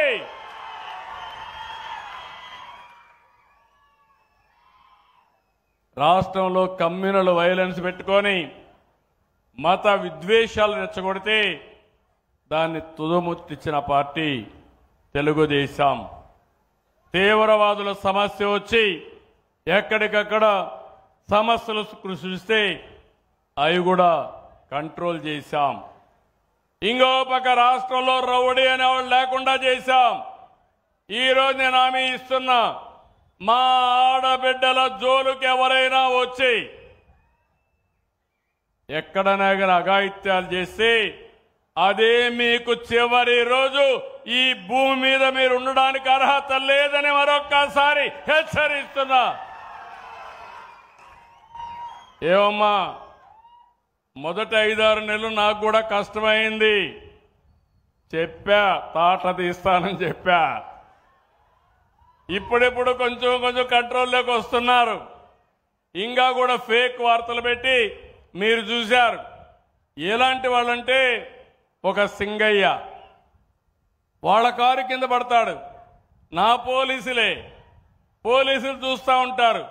[SPEAKER 1] రాష్ట్రంలో కమ్యూనల్ వైలెన్స్ పెట్టుకొని మత విద్వేషాలు రెచ్చగొడితే దాన్ని తుదముట్టించిన పార్టీ తెలుగుదేశం. తీవ్రవాదుల సమస్య వచ్చి ఎక్కడికక్కడ సమస్యలు సృష్టిస్తే అవి కూడా కంట్రోల్ చేశాం. ఇంకో పక్క రాష్ట్రంలో రౌడీ అనేవాళ్ళు లేకుండా చేశాం. ఈరోజు నేను హామీ ఇస్తున్నా, మా ఆడబిడ్డల జోలుకి ఎవరైనా వచ్చి ఎక్కడైనా కానీ అఘాయిత్యాలు చేస్తే అదే మీకు చివరి రోజు. ఈ భూమి మీద మీరు ఉండడానికి అర్హత లేదని మరొక్కసారి హెచ్చరిస్తున్నా. ఏమమ్మా, మొదటి 5-6 నెలలు నాకు కూడా కష్టమైంది. చెప్పా, తాట తీస్తానని చెప్పా. ఇప్పుడిప్పుడు కొంచెం కంట్రోల్లోకి వస్తున్నారు. ఇంకా కూడా ఫేక్ వార్తలు పెట్టి మీరు చూశారు. ఎలాంటి వాళ్ళంటే ఒక సింగయ్య వాళ్ళ కారు కింద పడతాడు, నా పోలీసులు చూస్తూ ఉంటారు,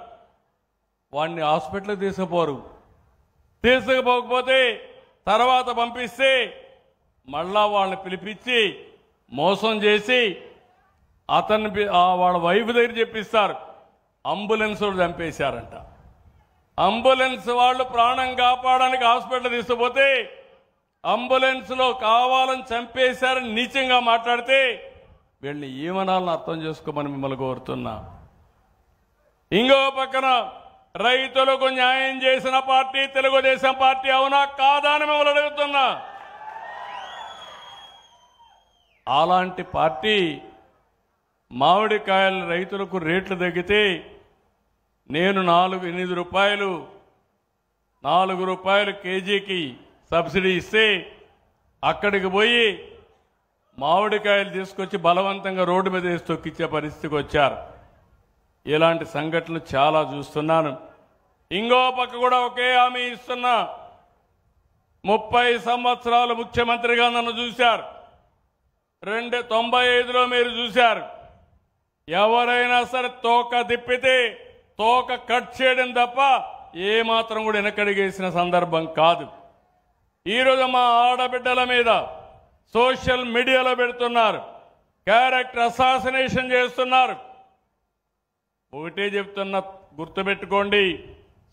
[SPEAKER 1] వాడిని హాస్పిటల్కి తీసుకుపోకపోతే తర్వాత పంపిస్తే మళ్ళా వాళ్ళని పిలిపించి మోసం చేసి వాళ్ళ వైఫ్ దగ్గర చెప్పిస్తారు అంబులెన్స్ చంపేశారంట. అంబులెన్స్ వాళ్ళు ప్రాణం కాపాడడానికి హాస్పిటల్ తీసుకుపోతే అంబులెన్స్లో కావాలని చంపేశారని నీచంగా మాట్లాడితే వీళ్ళని ఏమనాలని అర్థం చేసుకోమని మిమ్మల్ని కోరుతున్నా. ఇంకో పక్కన రైతులకు న్యాయం చేసిన పార్టీ తెలుగుదేశం పార్టీ, అవునా కాదా అని మిమ్మల్ని అడుగుతున్నా. అలాంటి పార్టీ మామిడికాయల రైతులకు రేట్లు తగ్గితే నేను 8 రూపాయలు 4 రూపాయలు కేజీకి సబ్సిడీ ఇస్తే అక్కడికి పోయి మామిడికాయలు తీసుకొచ్చి బలవంతంగా రోడ్డు మీద వేసి తొక్కిచ్చే పరిస్థితికి వచ్చారు. ఇలాంటి సంఘటనలు చాలా చూస్తున్నాను. ఇంకో పక్క కూడా ఒకే హామీ ఇస్తున్నా. 30 సంవత్సరాలు ముఖ్యమంత్రిగా నన్ను చూశారు. 95లో మీరు చూశారు. ఎవరైనా సరే తోక తిప్పితే తోక కట్ చేయడం తప్ప ఏమాత్రం కూడా వెనకడిగేసిన సందర్భం కాదు. ఈరోజు మా ఆడబిడ్డల మీద సోషల్ మీడియాలో పెడుతున్నారు, క్యారెక్టర్ అసాసినేషన్ చేస్తున్నారు. ఒకటే చెప్తున్నా, గుర్తుపెట్టుకోండి,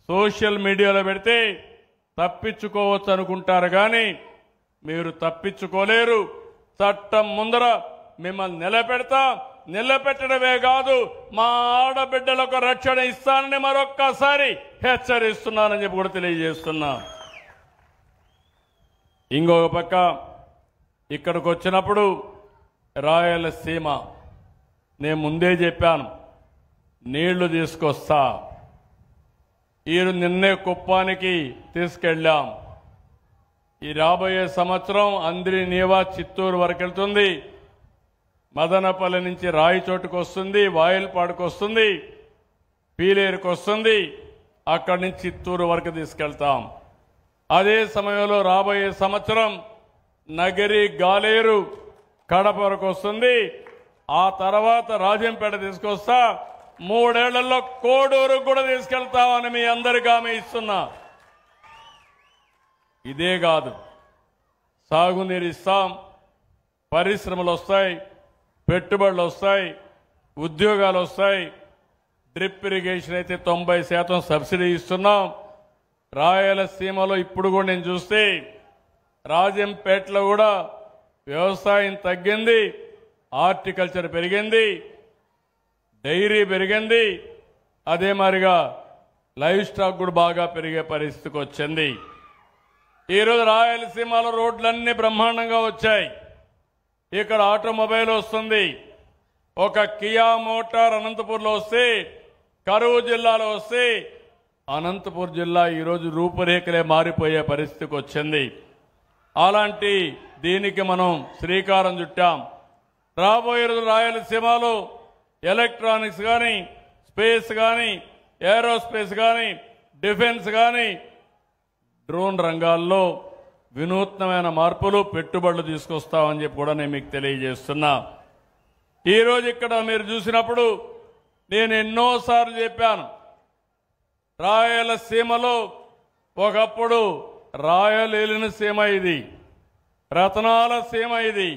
[SPEAKER 1] సోషల్ మీడియాలో పెడితే తప్పించుకోవచ్చు అనుకుంటారు కానీ మీరు తప్పించుకోలేరు. చట్టం ముందర మిమ్మల్ని నిలబెట్టడమే కాదు మా ఆడబిడ్డలకు రక్షణ ఇస్తానని మరొక్కసారి హెచ్చరిస్తున్నానని చెప్పి కూడా తెలియజేస్తున్నా. ఇంకొక పక్క ఇక్కడికి వచ్చినప్పుడు రాయలసీమ నేను ముందే చెప్పాను, నీళ్లు తీసుకొస్తా. నిన్నే కుప్పానికి తీసుకెళ్ళాం. ఈ రాబోయే సంవత్సరం అంద్రి నీవా చిత్తూరు వరకు వెళ్తుంది, మదనపల్లి నుంచి రాయిచోటుకు వస్తుంది, వాయిల్పాడుకు వస్తుంది, పీలేరుకు వస్తుంది, అక్కడి నుంచి చిత్తూరు వరకు తీసుకెళ్తాం. అదే సమయంలో రాబోయే సంవత్సరం నగరి గాలేరు కడప వరకు వస్తుంది. ఆ తర్వాత రాజంపేట తీసుకొస్తా. 3 ఏళ్లలో కోడూరుకు కూడా తీసుకెళ్తామని మీ అందరికీ హామీ ఇస్తున్నా. ఇదే కాదు, సాగునీరు ఇస్తాం, పరిశ్రమలు వస్తాయి, పెట్టుబడులు వస్తాయి, ఉద్యోగాలు వస్తాయి. డ్రిప్ ఇరిగేషన్ అయితే 90% సబ్సిడీ ఇస్తున్నాం. రాయలసీమలో ఇప్పుడు కూడా నేను చూస్తే రాజంపేటలో కూడా వ్యవసాయం తగ్గింది, హార్టికల్చర్ పెరిగింది, డైరీ పెరిగింది, అదే మాదిరిగా లైవ్ స్టాక్ కూడా బాగా పెరిగే పరిస్థితికి వచ్చింది. ఈరోజు రాయలసీమలో రోడ్లన్నీ బ్రహ్మాండంగా వచ్చాయి. ఇక్కడ ఆటోమొబైల్ వస్తుంది. ఒక కియా మోటార్ అనంతపూర్లో వస్తే, కరూరు జిల్లాలో వస్తే, అనంతపూర్ జిల్లా ఈరోజు రూపురేఖలే మారిపోయే పరిస్థితికి వచ్చింది. అలాంటి దీనికి మనం శ్రీకారం చుట్టాం. రాబోయే రోజు రాయలసీమలో ఎలక్ట్రానిక్స్ కానీ, స్పేస్ కానీ, ఏరోస్పేస్ కానీ, డిఫెన్స్ కానీ, డ్రోన్ రంగాల్లో వినూత్నమైన మార్పులు, పెట్టుబడులు తీసుకొస్తామని చెప్పి కూడా నేను మీకు తెలియజేస్తున్నా. ఈరోజు ఇక్కడ మీరు చూసినప్పుడు నేను ఎన్నోసార్లు చెప్పాను, రాయలసీమలో ఒకప్పుడు రాయలేలిన సీమ ఇది, రతనాల సీమ ఇది.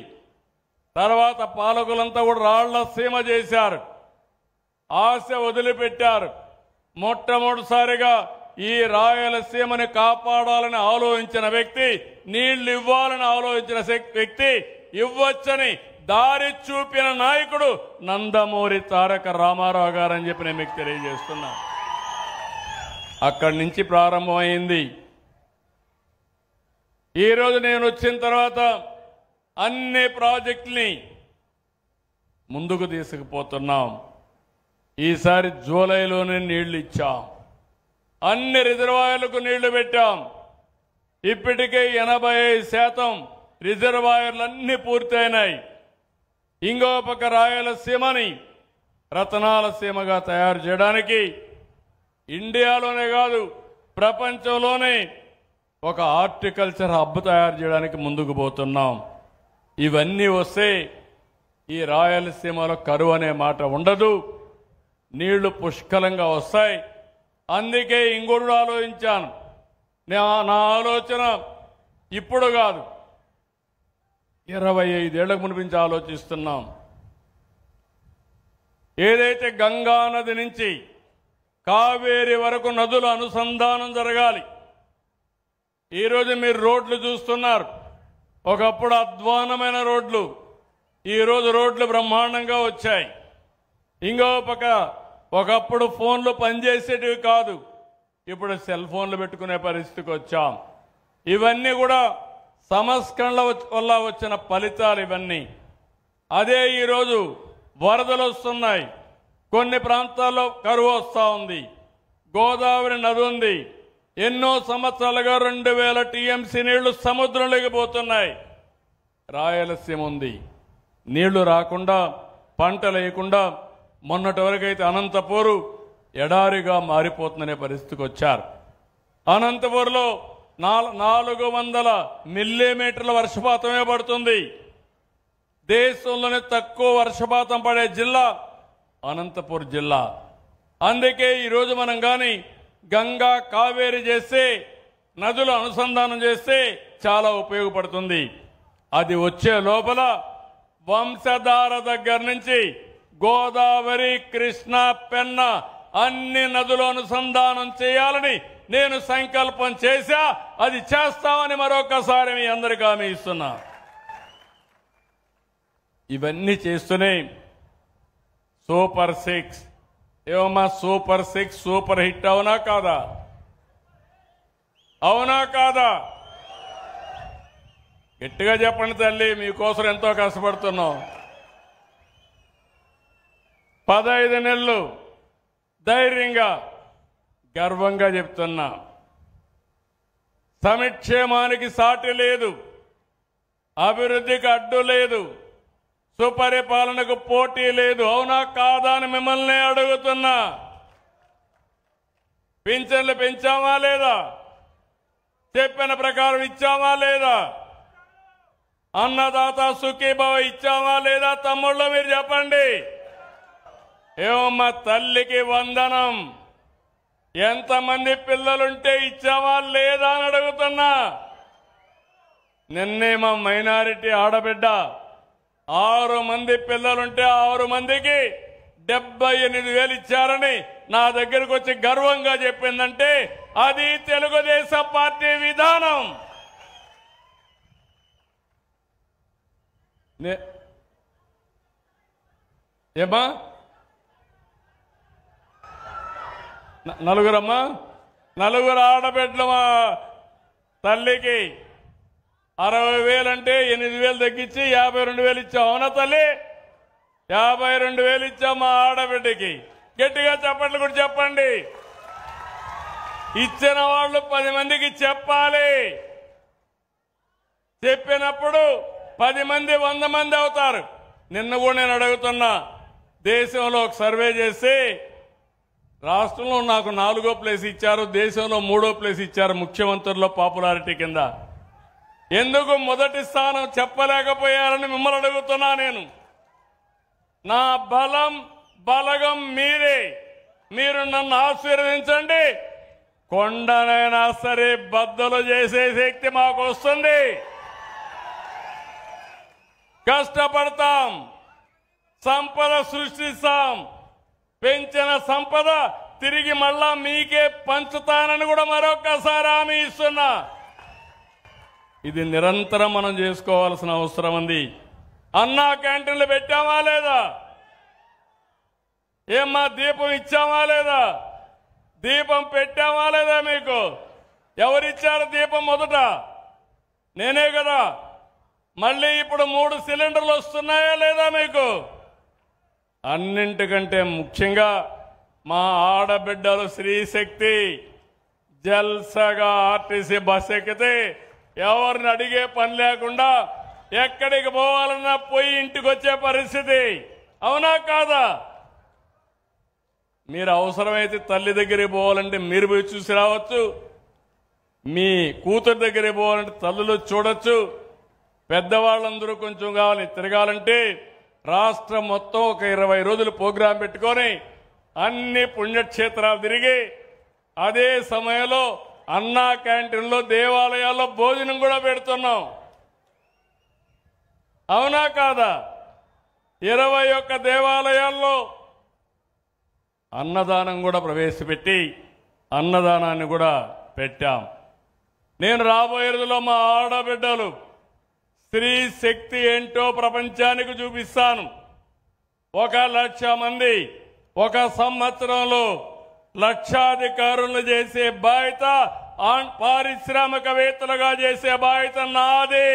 [SPEAKER 1] తర్వాత పాలకులంతా కూడా రాళ్ల సీమ చేశారు, ఆశ వదిలిపెట్టారు. మొట్టమొదటిసారిగా ఈ రాయలసీమని కాపాడాలని ఆలోచించిన వ్యక్తి, నీళ్లు ఇవ్వాలని ఆలోచించిన వ్యక్తి, ఇవ్వచ్చని దారి చూపిన నాయకుడు నందమూరి తారక రామారావు గారని చెప్పి నేను మీకు తెలియజేస్తున్నా. అక్కడి నుంచి ప్రారంభమైంది. ఈరోజు నేను వచ్చిన తర్వాత అన్ని ప్రాజెక్టుల్ని ముందుకు తీసుకుపోతున్నాం. ఈసారి జూలైలోనే నీళ్లు ఇచ్చాం, అన్ని రిజర్వాయర్లకు నీళ్లు పెట్టాం. ఇప్పటికే 85% రిజర్వాయర్లన్నీ పూర్తయినాయి. ఇంకో పక్క రాయలసీమని రతనాల సీమగా తయారు చేయడానికి ఇండియాలోనే కాదు ప్రపంచంలోనే ఒక హార్టికల్చర్ హబ్ తయారు చేయడానికి ముందుకు పోతున్నాం. ఇవన్నీ వస్తే ఈ రాయలసీమలో కరువు అనే మాట ఉండదు, నీళ్లు పుష్కలంగా వస్తాయి. అందుకే ఇంకోటి ఆలోచించాను. నా ఆలోచన ఇప్పుడు కాదు, 25 ఏళ్లకు మునిపించి ఆలోచిస్తున్నాం. ఏదైతే గంగా నది నుంచి కావేరి వరకు నదుల అనుసంధానం జరగాలి. ఈరోజు మీరు రోడ్లు చూస్తున్నారు, ఒకప్పుడు అధ్వానమైన రోడ్లు, ఈరోజు రోడ్లు బ్రహ్మాండంగా వచ్చాయి. ఇంకో పక్క ఒకప్పుడు ఫోన్లు పనిచేసేటివి కాదు, ఇప్పుడు సెల్ ఫోన్లు పెట్టుకునే పరిస్థితికి వచ్చాం. ఇవన్నీ కూడా సంస్కరణల వల్ల వచ్చిన ఫలితాలు ఇవన్నీ. అదే ఈరోజు వరదలు వస్తున్నాయి, కొన్ని ప్రాంతాల్లో కరువు వస్తూ ఉంది. గోదావరి నది ఉంది, ఎన్నో సంవత్సరాలుగా 2000 టీఎంసీ నీళ్లు సముద్రంలోకి పోతున్నాయి. రాయలసీమ ఉంది, నీళ్లు రాకుండా పంటలు వేయకుండా మొన్నటి వరకైతే అనంతపూరు ఎడారిగా మారిపోతుందనే పరిస్థితికి వచ్చారు. అనంతపూర్లో 400 మిల్లీమీటర్ల వర్షపాతమే పడుతుంది. దేశంలోనే తక్కువ వర్షపాతం పడే జిల్లా అనంతపూర్ జిల్లా. అందుకే ఈరోజు మనం కానీ గంగా కావేరి చేస్తే, నదులు అనుసంధానం చేస్తే చాలా ఉపయోగపడుతుంది. అది వచ్చే లోపల వంశధార దగ్గర నుంచి గోదావరి, కృష్ణ, పెన్న అన్ని నదులు అనుసంధానం చేయాలని నేను సంకల్పం చేశా. అది చేస్తామని మరొకసారి మీ అందరికీ హామీ ఇస్తున్నా. ఇవన్నీ చేస్తూనే సూపర్ 6 ఏమమ్మా, సూపర్ 6 సూపర్ హిట్ అవునా కాదా? అవునా కాదా? గట్టిగా చెప్పండి తల్లి, మీకోసం ఎంతో కష్టపడుతున్నాం. 15 నెలలు ధైర్యంగా గర్వంగా చెప్తున్నా, సంక్షేమానికి సాటి లేదు, అభివృద్ధికి అడ్డు లేదు, సుపరిపాలనకు పోటీ లేదు. అవునా కాదా అని మిమ్మల్ని అడుగుతున్నా. పింఛన్లు పెంచామా లేదా? చెప్పిన ప్రకారం ఇచ్చామా లేదా? అన్నదాత సుఖీభవ ఇచ్చామా లేదా? తమ్ముళ్ళు మీరు చెప్పండి. ఏమమ్మా, తల్లికి వందనం ఎంతమంది పిల్లలుంటే ఇచ్చామా లేదా అని అడుగుతున్నా. నిన్నే మా మైనారిటీ ఆడబిడ్డ 6 మంది పిల్లలుంటే 6 మందికి 78,000 ఇచ్చారని నా దగ్గరకు వచ్చి గర్వంగా చెప్పిందంటే అది తెలుగుదేశం పార్టీ విధానం. ఏమా నలుగురమ్మా, 4 ఆడబిడ్డలు మా తల్లికి 60,000 అంటే 8,000 తగ్గించి 52,000 ఇచ్చాం. అవునా తల్లి? 52,000 ఇచ్చాం మా ఆడబిడ్డకి. గట్టిగా చప్పట్లు కూడా చెప్పండి. ఇచ్చిన వాళ్ళు 10 మందికి చెప్పాలి. చెప్పినప్పుడు 10 మంది 100 మంది అవుతారు. నిన్న కూడా నేను అడుగుతున్నా, దేశంలో ఒక సర్వే చేసి రాష్ట్రంలో నాకు 4వ ప్లేస్ ఇచ్చారు, దేశంలో 3వ ప్లేస్ ఇచ్చారు ముఖ్యమంత్రుల్లో పాపులారిటీ కింద. ఎందుకు మొదటి స్థానం చెప్పలేకపోయారని మిమ్మల్ని అడుగుతున్నా. నేను నా బలగం మీరే. మీరు నన్ను ఆశీర్వదించండి, కొండనైనా సరే బద్దలు చేసే శక్తి మాకు వస్తుంది. కష్టపడతాం, సంపద సృష్టిస్తాం, పెంచిన సంపద తిరిగి మళ్ళా మీకే పంచుతానని కూడా మరొకసారి హామీ ఇస్తున్నా. ఇది నిరంతరం మనం చేసుకోవాల్సిన అవసరం ఉంది. అన్నా క్యాంటీన్లు పెట్టామా లేదా? ఏమ్మా, దీపం ఇచ్చామా లేదా? దీపం పెట్టామా లేదా? మీకు ఎవరిచ్చారు దీపం? మొదట నేనే కదా. మళ్ళీ ఇప్పుడు 3 సిలిండర్లు వస్తున్నాయా లేదా మీకు? అన్నింటికంటే ముఖ్యంగా మా ఆడబిడ్డలు స్త్రీశక్తి జల్సగా ఆర్టీసీ బస్ ఎక్కితే ఎవరిని అడిగే పని లేకుండా ఎక్కడికి పోవాలన్నా పోయి ఇంటికి వచ్చే పరిస్థితి. అవునా కాదా? మీరు అవసరమైతే తల్లి దగ్గరికి పోవాలంటే మీరు పోయి చూసి రావచ్చు, మీ కూతురు దగ్గరికి పోవాలంటే తల్లులు చూడొచ్చు, పెద్దవాళ్ళందరూ కొంచెం కావాలి తిరగాలంటే రాష్ట్రం మొత్తం ఒక 20 రోజులు ప్రోగ్రాం పెట్టుకొని అన్ని పుణ్యక్షేత్రాలు తిరిగి అదే సమయంలో అన్నా క్యాంటీన్లో దేవాలయాల్లో భోజనం కూడా పెడుతున్నాం. అవునా కాదా? 21 దేవాలయాల్లో అన్నదానం కూడా ప్రవేశపెట్టి అన్నదానాన్ని కూడా పెట్టాం. నేను రాబోయే రోజుల్లో మా ఆడబిడ్డలు స్త్రీ శక్తి ఏంటో ప్రపంచానికి చూపిస్తాను. 1,00,000 మంది ఒక సంవత్సరంలో లక్షాధికారులను చేసే బాధ్యత, పారిశ్రామికవేత్తలుగా చేసే బాధ్యత నాది.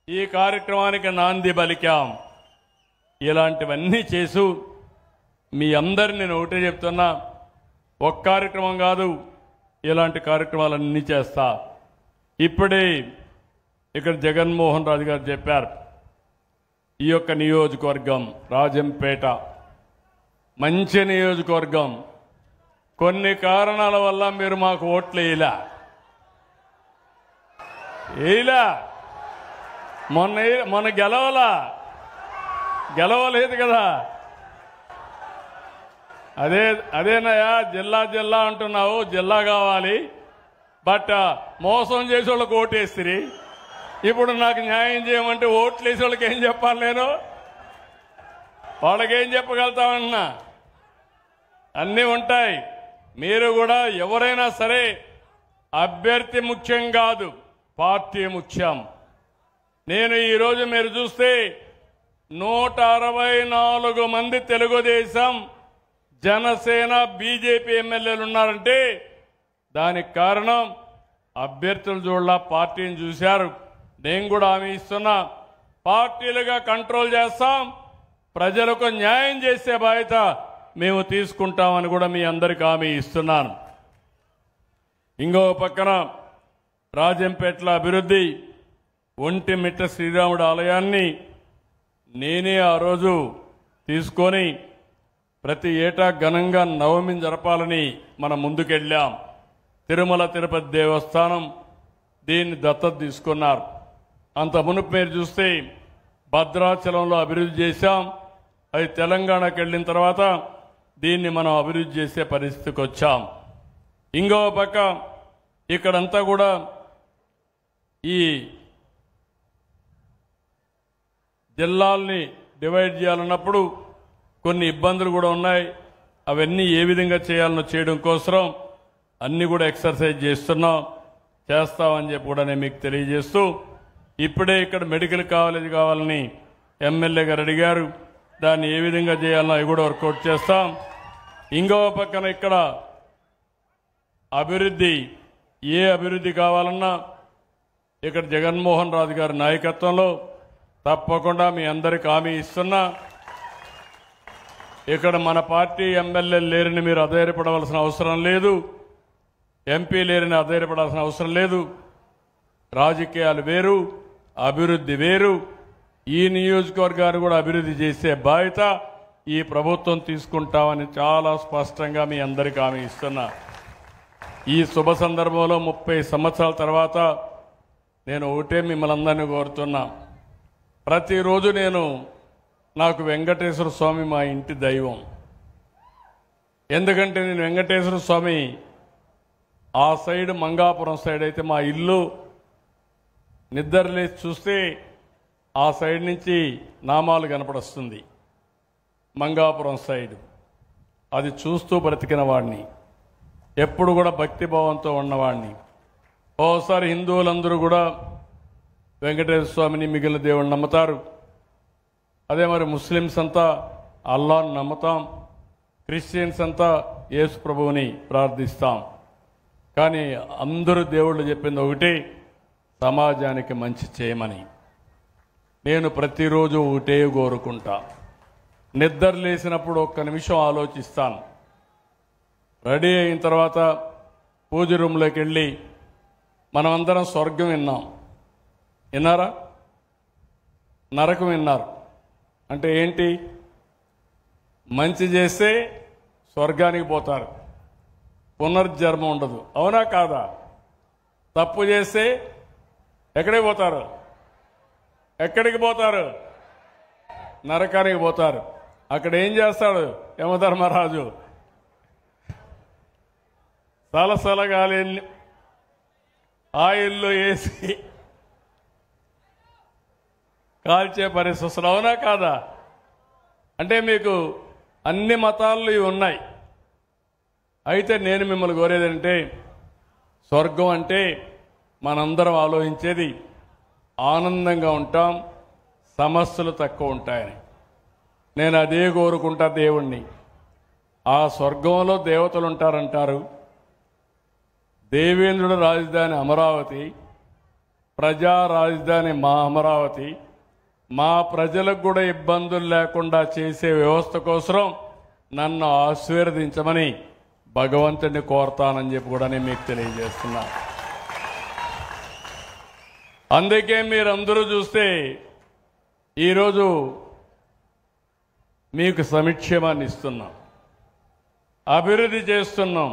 [SPEAKER 1] ఈ కార్యక్రమానికి నాంది పలికాం. ఇలాంటివన్నీ చేసు మీ అందరిని నేను ఒకటే చెప్తున్నా, ఒక్క కార్యక్రమం కాదు, ఇలాంటి కార్యక్రమాలన్నీ చేస్తా. ఇప్పుడే ఇక్కడ జగన్మోహన్ రాజు గారు చెప్పారు, ఈ యొక్క నియోజకవర్గం రాజంపేట మంచి నియోజకవర్గం. కొన్ని కారణాల వల్ల మీరు మాకు ఓట్లు వేయలా. మొన్న గెలవలేదు కదా. అదేనయ్యా జిల్లా అంటున్నావు, జిల్లా కావాలి. బట్ మోసం చేసే వాళ్ళకి ఓటేస్తుంది. ఇప్పుడు నాకు న్యాయం చేయమంటే ఓట్లు వేసే వాళ్ళకి ఏం చెప్పాలి? నేను వాళ్ళకేం చెప్పగలుగుతామన్నా? అన్నీ ఉంటాయి. మీరు కూడా ఎవరైనా సరే అభ్యర్థి ముఖ్యం కాదు, పార్టీ ముఖ్యం. నేను ఈరోజు మీరు చూస్తే 164 మంది తెలుగుదేశం, జనసేన, బీజేపీ ఎమ్మెల్యేలు ఉన్నారంటే దానికి కారణం అభ్యర్థులు చూడలా, పార్టీని చూశారు. నేను కూడా హామీ ఇస్తున్నా, పార్టీలుగా కంట్రోల్ చేస్తాం, ప్రజలకు న్యాయం చేసే బాధ్యత మేము తీసుకుంటామని కూడా మీ అందరికీ హామీ ఇస్తున్నాను. ఇంకో పక్కన రాజంపేటల అభివృద్ధి, ఒంటిమిట్ట శ్రీరాముడు ఆలయాన్ని నేనే ఆ రోజు తీసుకొని ప్రతి ఏటా ఘనంగా నవమిని జరపాలని మనం ముందుకెళ్ళాం. తిరుమల తిరుపతి దేవస్థానం దీన్ని దత్తత తీసుకున్నారు. అంత మునుపు మీరు చూస్తే భద్రాచలంలో అభివృద్ధి చేశాం. అది తెలంగాణకు వెళ్ళిన తర్వాత దీన్ని మనం అభివృద్ధి చేసే పరిస్థితికి వచ్చాం. ఇంకో పక్క ఇక్కడంతా కూడా ఈ జిల్లాల్ని డివైడ్ చేయాలన్నప్పుడు కొన్ని ఇబ్బందులు కూడా ఉన్నాయి. అవన్నీ ఏ విధంగా చేయాలనో చేయడం కోసం అన్ని కూడా ఎక్సర్సైజ్ చేస్తామని చెప్పి కూడా నేను మీకు తెలియజేస్తూ, ఇప్పుడే ఇక్కడ మెడికల్ కాలేజ్ కావాలని ఎమ్మెల్యే గారు అడిగారు. దాన్ని ఏ విధంగా చేయాలనో అవి కూడా వర్కౌట్ చేస్తాం. ఇంకో పక్కన ఇక్కడ అభివృద్ధి, ఏ అభివృద్ధి కావాలన్నా ఇక్కడ జగన్మోహన్ రాజు గారి నాయకత్వంలో తప్పకుండా మీ అందరికీ హామీ ఇస్తున్నా. ఇక్కడ మన పార్టీ ఎమ్మెల్యేలు లేరని మీరు అధైర్యపడవలసిన అవసరం లేదు, ఎంపీ లేరని అధైర్యపడాల్సిన అవసరం లేదు. రాజకీయాలు వేరు, అభివృద్ధి వేరు. ఈ నియోజకవర్గాన్ని కూడా అభివృద్ధి చేసే బాధ్యత ఈ ప్రభుత్వం తీసుకుంటామని చాలా స్పష్టంగా మీ అందరికీ హామీ ఇస్తున్నా. ఈ శుభ సందర్భంలో 30 సంవత్సరాల తర్వాత నేను ఒకటే మిమ్మల్ని అందరినీ కోరుతున్నా, ప్రతిరోజు నాకు వెంకటేశ్వర స్వామి మా ఇంటి దైవం. ఎందుకంటే నేను వెంకటేశ్వర స్వామి ఆ సైడ్ మంగాపురం సైడ్ అయితే మా ఇల్లు నిద్రలేసి చూస్తే ఆ సైడ్ నుంచి నామాలు కనపడొస్తుంది. మంగాపురం సైడ్ అది చూస్తూ బ్రతికిన వాడిని, ఎప్పుడు కూడా భక్తిభావంతో ఉన్నవాడిని. ఓసారి హిందువులందరూ కూడా వెంకటేశ్వర స్వామిని మిగిలిన దేవుడిని నమ్ముతారు. అదే మరి ముస్లిమ్స్ అంతా అల్లాహ్ని నమ్ముతాం, క్రిస్టియన్స్ అంతా యేసు ప్రభువుని ప్రార్థిస్తాం. కానీ అందరూ దేవుళ్ళు చెప్పింది ఒకటి, సమాజానికి మంచి చేయమని. నేను ప్రతిరోజు ఒకటే కోరుకుంటా, నిద్ర లేసినప్పుడు ఒక్క నిమిషం ఆలోచిస్తాను. రెడీ అయిన తర్వాత పూజ రూమ్లోకి వెళ్ళి మనమందరం స్వర్గం విన్నారా? నరకం విన్నారు. అంటే ఏంటి? మంచి చేస్తే స్వర్గానికి పోతారు, పునర్జన్మ ఉండదు. అవునా కాదా? తప్పు చేస్తే ఎక్కడికి పోతారు? ఎక్కడికి పోతారు? నరకానికి పోతారు. అక్కడ ఏం చేస్తాడు యమధర్మరాజు? సలసలగాలి ఆయిల్లో వేసి కాల్చే పరిస్థితులు, అవునా కాదా? అంటే మీకు అన్ని మతాలు ఇవి ఉన్నాయి. అయితే నేను మిమ్మల్ని కోరేదంటే, స్వర్గం అంటే మనందరం ఆలోచించేది ఆనందంగా ఉంటాం, సమస్యలు తక్కువ ఉంటాయని. నేను అదే కోరుకుంటా దేవుణ్ణి. ఆ స్వర్గంలో దేవతలు ఉంటారంటారు. దేవేంద్రుడు రాజధాని అమరావతి, ప్రజా రాజధాని మా అమరావతి. మా ప్రజలకు కూడా ఇబ్బందులు లేకుండా చేసే వ్యవస్థ కోసం నన్ను ఆశీర్వదించమని భగవంతుడిని కోరతానని చెప్పి కూడా నేను మీకు తెలియజేస్తున్నా. అందుకే మీరందరూ చూస్తే ఈరోజు మీకు సంక్షేమాన్ని ఇస్తున్నాం, అభివృద్ధి చేస్తున్నాం.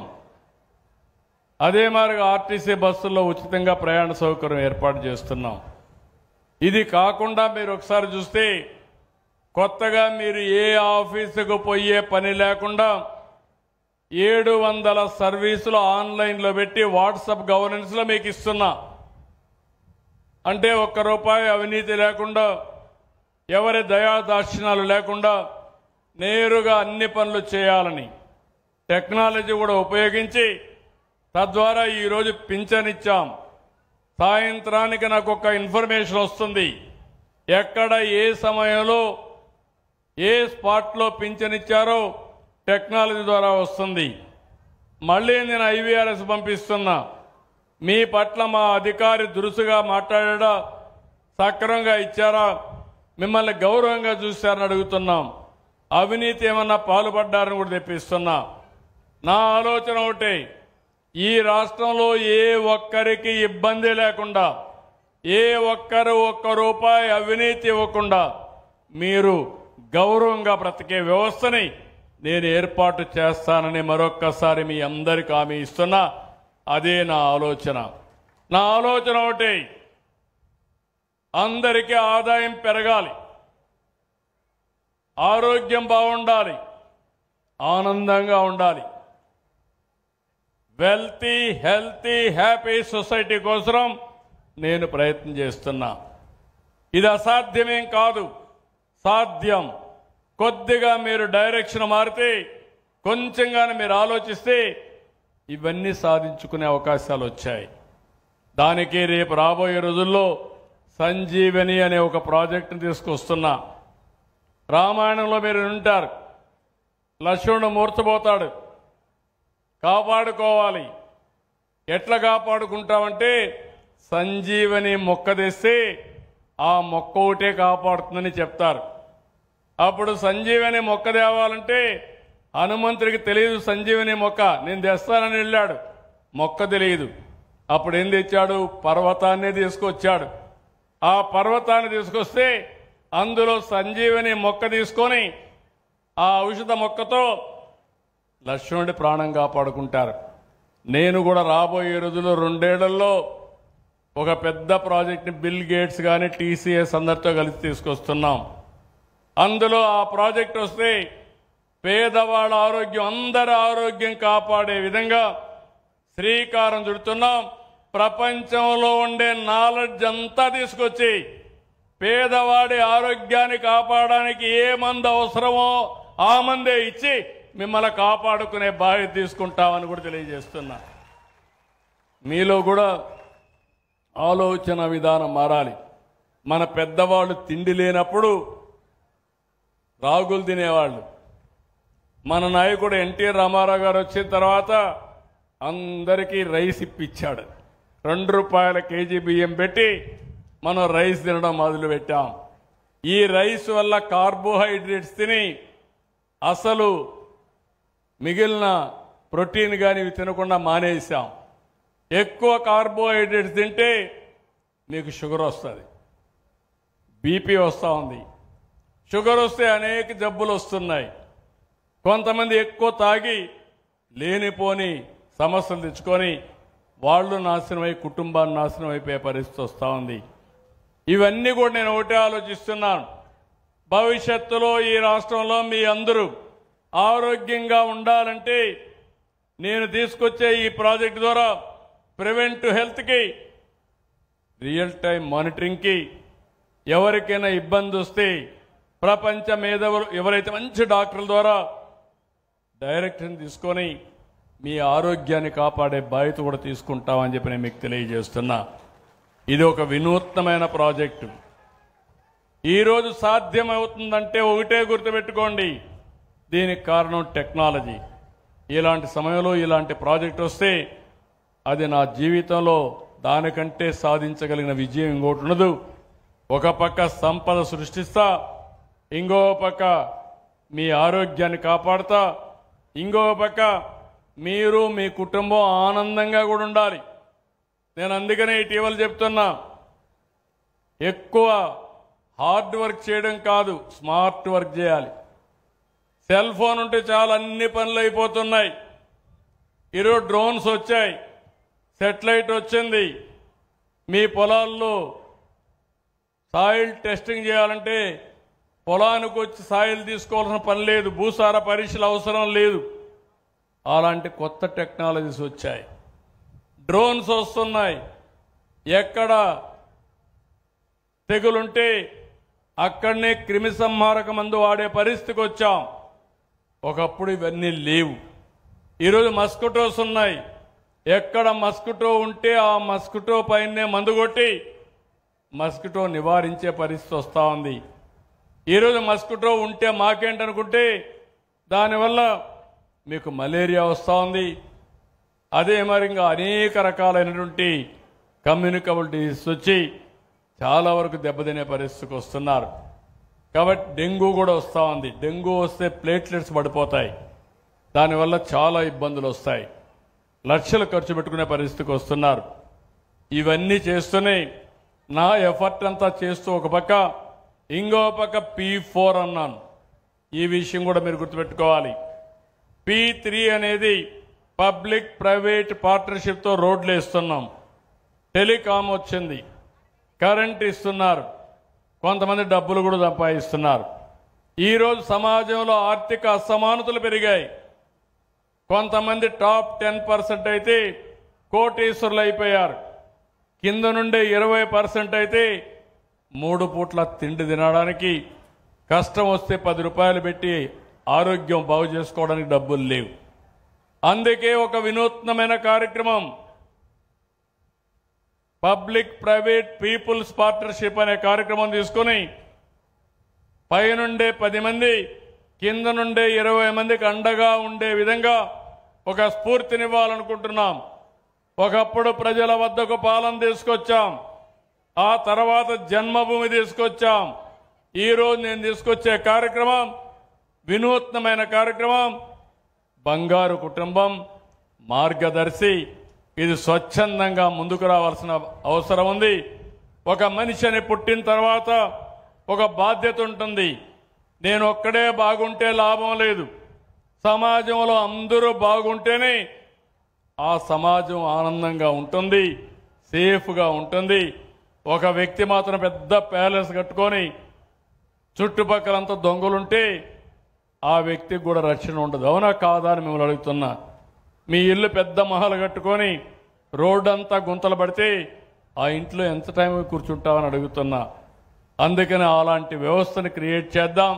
[SPEAKER 1] అదే మాదిరిగా ఆర్టీసీ బస్సుల్లో ఉచితంగా ప్రయాణ సౌకర్యం ఏర్పాటు చేస్తున్నాం. ఇది కాకుండా మీరు ఒకసారి చూస్తే కొత్తగా మీరు ఏ ఆఫీసుకు పోయే పని లేకుండా 700 సర్వీసులు ఆన్లైన్లో పెట్టి వాట్సాప్ గవర్నెన్స్లో మీకు ఇస్తున్నా. అంటే ₹1 అవినీతి లేకుండా, ఎవరి దయాదాక్షిణాలు లేకుండా నేరుగా అన్ని పనులు చేయాలని టెక్నాలజీ కూడా ఉపయోగించి తద్వారా ఈరోజు పింఛన్ ఇచ్చాం. సాయంత్రానికి నాకు ఒక ఇన్ఫర్మేషన్ వస్తుంది, ఎక్కడ ఏ సమయంలో ఏ స్పాట్లో పింఛన్ ఇచ్చారో టెక్నాలజీ ద్వారా వస్తుంది. మళ్ళీ నేను ఐవీఆర్ఎస్ పంపిస్తున్నా. మీ పట్ల మా అధికారి దురుసుగా మాట్లాడా, సక్రమంగా ఇచ్చారా, మిమ్మల్ని గౌరవంగా చూశారని అడుగుతున్నాం. అవినీతి ఏమన్నా పాల్పడ్డారని కూడా తెప్పిస్తున్నా. నా ఆలోచన ఒకటే, ఈ రాష్ట్రంలో ఏ ఒక్కరికి ఇబ్బంది లేకుండా, ఏ ఒక్కరు ₹1 అవినీతి ఇవ్వకుండా మీరు గౌరవంగా బ్రతికే వ్యవస్థని నేను ఏర్పాటు చేస్తానని మరొక్కసారి మీ అందరికీ హామీ ఇస్తున్నా. అదే నా ఆలోచన. నా ఆలోచన ఒకటి, అందరికీ ఆదాయం పెరగాలి, ఆరోగ్యం బాగుండాలి, ఆనందంగా ఉండాలి. వెల్తీ, హెల్తీ, హ్యాపీ సొసైటీ కోసం నేను ప్రయత్నం చేస్తున్నా. ఇది అసాధ్యమేం కాదు, సాధ్యం. కొద్దిగా మీరు డైరెక్షన్ మారితే, కొంచెంగానే మీరు ఆలోచిస్తే ఇవన్నీ సాధించుకునే అవకాశాలు వచ్చాయి. దానికి రేపు రాబోయే రోజుల్లో సంజీవని అనే ఒక ప్రాజెక్టును తీసుకొస్తున్నా. రామాయణంలో మీరు ఉంటారు, లక్ష్మణుడు మూర్ఛపోతాడు, కాపాడుకోవాలి. ఎట్లా కాపాడుకుంటామంటే సంజీవని మొక్క తెస్తే ఆ మొక్క ఒకటే కాపాడుతుందని చెప్తారు. అప్పుడు సంజీవని మొక్క తేవాలంటే హనుమంతుడికి తెలియదు సంజీవని మొక్క, నేను తెస్తానని వెళ్ళాడు, మొక్క తెలియదు. అప్పుడు ఏం తెచ్చాడు? పర్వతాన్నే తీసుకొచ్చాడు. ఆ పర్వతాన్ని తీసుకొస్తే అందులో సంజీవని మొక్క తీసుకొని ఆ ఔషధ మొక్కతో లక్ష్మణుడి ప్రాణం కాపాడుకుంటారు. నేను కూడా రాబోయే రోజుల్లో 2 ఏళ్లలో ఒక పెద్ద ప్రాజెక్ట్ని బిల్ గేట్స్ కానీ టీసీఎస్ అందరితో కలిసి తీసుకొస్తున్నాం. అందులో ఆ ప్రాజెక్ట్ వస్తే పేదవాళ్ళ ఆరోగ్యం, అందరి ఆరోగ్యం కాపాడే విధంగా శ్రీకారం చుడుతున్నాం. ప్రపంచంలో ఉండే నాలెడ్జ్ అంతా తీసుకొచ్చి పేదవాడి ఆరోగ్యాన్ని కాపాడడానికి ఏ మందు అవసరమో ఆ మందే ఇచ్చి మిమ్మల్ని కాపాడుకునే బాధ్యత తీసుకుంటామని కూడా తెలియజేస్తున్నా. మీలో కూడా ఆలోచన విధానం మారాలి. మన పెద్దవాళ్ళు తిండి లేనప్పుడు రాగులు తినేవాళ్ళు. మన నాయకుడు ఎన్టీ రామారావు గారు వచ్చిన తర్వాత అందరికీ రైస్ ఇప్పించాడు. ₹2 కేజీ బియ్యం పెట్టి మనం రైస్ తినడం మొదలుపెట్టాం. ఈ రైస్ వల్ల కార్బోహైడ్రేట్స్ తిని అసలు మిగిలిన ప్రోటీన్ కానీ ఇవి తినకుండా మానేసాం. ఎక్కువ కార్బోహైడ్రేట్స్ తింటే మీకు షుగర్ వస్తుంది, బీపీ వస్తూ ఉంది. షుగర్ వస్తే అనేక జబ్బులు వస్తున్నాయి. కొంతమంది ఎక్కువ తాగి లేనిపోని సమస్యలు తెచ్చుకొని వాళ్ళు నాశనమై కుటుంబాన్ని నాశనం అయిపోయే పరిస్థితి వస్తూ ఉంది. ఇవన్నీ కూడా నేను ఒకటే ఆలోచిస్తున్నాను. భవిష్యత్తులో ఈ రాష్ట్రంలో మీ అందరూ ఆరోగ్యంగా ఉండాలంటే నేను తీసుకొచ్చే ఈ ప్రాజెక్టు ద్వారా ప్రివెంటివ్ హెల్త్కి, రియల్ టైం మానిటరింగ్కి, ఎవరికైనా ఇబ్బంది వస్తే ప్రపంచ మేధావులు ఎవరైతే మంచి డాక్టర్ల ద్వారా డైరెక్షన్ తీసుకొని మీ ఆరోగ్యాన్ని కాపాడే బాధ్యత కూడా తీసుకుంటామని చెప్పి నేను మీకు తెలియజేస్తున్నా. ఇది ఒక వినూత్నమైన ప్రాజెక్టు. ఈరోజు సాధ్యమవుతుందంటే ఒకటే గుర్తుపెట్టుకోండి, దీనికి కారణం టెక్నాలజీ. ఇలాంటి సమయంలో ఇలాంటి ప్రాజెక్ట్ వస్తే అది నా జీవితంలో దానికంటే సాధించగలిగిన విజయం ఇంకోటి ఉండదు. ఒక పక్క సంపద సృష్టిస్తా, ఇంకో పక్క మీ ఆరోగ్యాన్ని కాపాడుతా, ఇంకో పక్క మీరు మీ కుటుంబం ఆనందంగా కూడా ఉండాలి. నేను అందుకనే ఇటీవల చెప్తున్నా, ఎక్కువ హార్డ్ వర్క్ చేయడం కాదు, స్మార్ట్ వర్క్ చేయాలి. సెల్ ఫోన్ ఉంటే చాలా అన్ని పనులు అయిపోతున్నాయి. ఈరోజు డ్రోన్స్ వచ్చాయి, సెటిలైట్ వచ్చింది. మీ పొలాల్లో సాయిల్ టెస్టింగ్ చేయాలంటే పొలానికి వచ్చి సాయిల్ తీసుకోవాల్సిన పని లేదు, భూసార పరీక్షలు అవసరం లేదు. అలాంటి కొత్త టెక్నాలజీస్ వచ్చాయి, డ్రోన్స్ వస్తున్నాయి. ఎక్కడ తెగులుంటే అక్కడనే క్రిమి సంహారక మందు వాడే పరిస్థితికి వచ్చాం. ఒకప్పుడు ఇవన్నీ లేవు. ఈరోజు మస్కిటోస్ ఉన్నాయి. ఎక్కడ మస్కిటో ఉంటే ఆ మస్కిటో పైనే మందు కొట్టి మస్కిటో నివారించే పరిస్థితి వస్తూ ఉంది. ఈరోజు మస్కిటో ఉంటే మాకేంటనుకుంటే దానివల్ల మీకు మలేరియా వస్తూ ఉంది. అదే మరి ఇంకా అనేక రకాలైనటువంటి కమ్యూనికబుల్ డిసీజ్ వచ్చి చాలా వరకు దెబ్బతినే పరిస్థితికి వస్తున్నారు. కాబట్టి డెంగ్యూ కూడా వస్తూ ఉంది. డెంగ్యూ వస్తే ప్లేట్లెట్స్ పడిపోతాయి, దానివల్ల చాలా ఇబ్బందులు వస్తాయి. లక్షలు ఖర్చు పెట్టుకునే పరిస్థితికి వస్తున్నారు. ఇవన్నీ చేస్తూనే నా ఎఫర్ట్ అంతా చేస్తూ ఒక పక్క ఇంకో పక్క P4 అన్నాను. ఈ విషయం కూడా మీరు గుర్తుపెట్టుకోవాలి. P3 అనేది పబ్లిక్ ప్రైవేట్ పార్ట్నర్షిప్తో రోడ్లు వేస్తున్నాం. టెలికాం వచ్చింది, కరెంట్ ఇస్తున్నారు, కొంతమంది డబ్బులు కూడా సంపాదిస్తున్నారు. ఈరోజు సమాజంలో ఆర్థిక అసమానతలు పెరిగాయి. కొంతమంది టాప్ 10% అయితే కోటీశ్వరులు అయిపోయారు. కింద నుండే 20% అయితే 3 పూట్ల తిండి తినడానికి కష్టం వస్తే 10 రూపాయలు పెట్టి ఆరోగ్యం బాగు చేసుకోవడానికి డబ్బులు లేవు. అందుకే ఒక వినూత్నమైన కార్యక్రమం పబ్లిక్ ప్రైవేట్ పీపుల్స్ పార్ట్నర్షిప్ అనే కార్యక్రమం తీసుకుని పైనుండే 10 మంది కింద నుండే 20 మందికి అండగా ఉండే విధంగా ఒక స్ఫూర్తినివ్వాలనుకుంటున్నాం. ఒకప్పుడు ప్రజల వద్దకు పాలన తీసుకొచ్చాం, ఆ తర్వాత జన్మభూమి తీసుకొచ్చాం. ఈరోజు నేను తీసుకొచ్చే కార్యక్రమం వినూత్నమైన కార్యక్రమం, బంగారు కుటుంబం మార్గదర్శి. ఇది స్వచ్ఛందంగా ముందుకు రావాల్సిన అవసరం ఉంది. ఒక మనిషిని పుట్టిన తర్వాత ఒక బాధ్యత ఉంటుంది. నేను ఒక్కడే బాగుంటే లాభం లేదు, సమాజంలో అందరూ బాగుంటేనే ఆ సమాజం ఆనందంగా ఉంటుంది, సేఫ్గా ఉంటుంది. ఒక వ్యక్తి మాత్రం పెద్ద ప్యాలెస్ కట్టుకొని చుట్టుపక్కలంతా దొంగలుంటే ఆ వ్యక్తికి కూడా రక్షణ ఉండదు. అవునా కాదా అని మిమ్మల్ని అడుగుతున్నా. మీ ఇల్లు పెద్ద మహల్ కట్టుకొని రోడ్డు అంతా గుంతలు పడితే ఆ ఇంట్లో ఎంత టైం కూర్చుంటామని అడుగుతున్నా. అందుకని అలాంటి వ్యవస్థను క్రియేట్ చేద్దాం.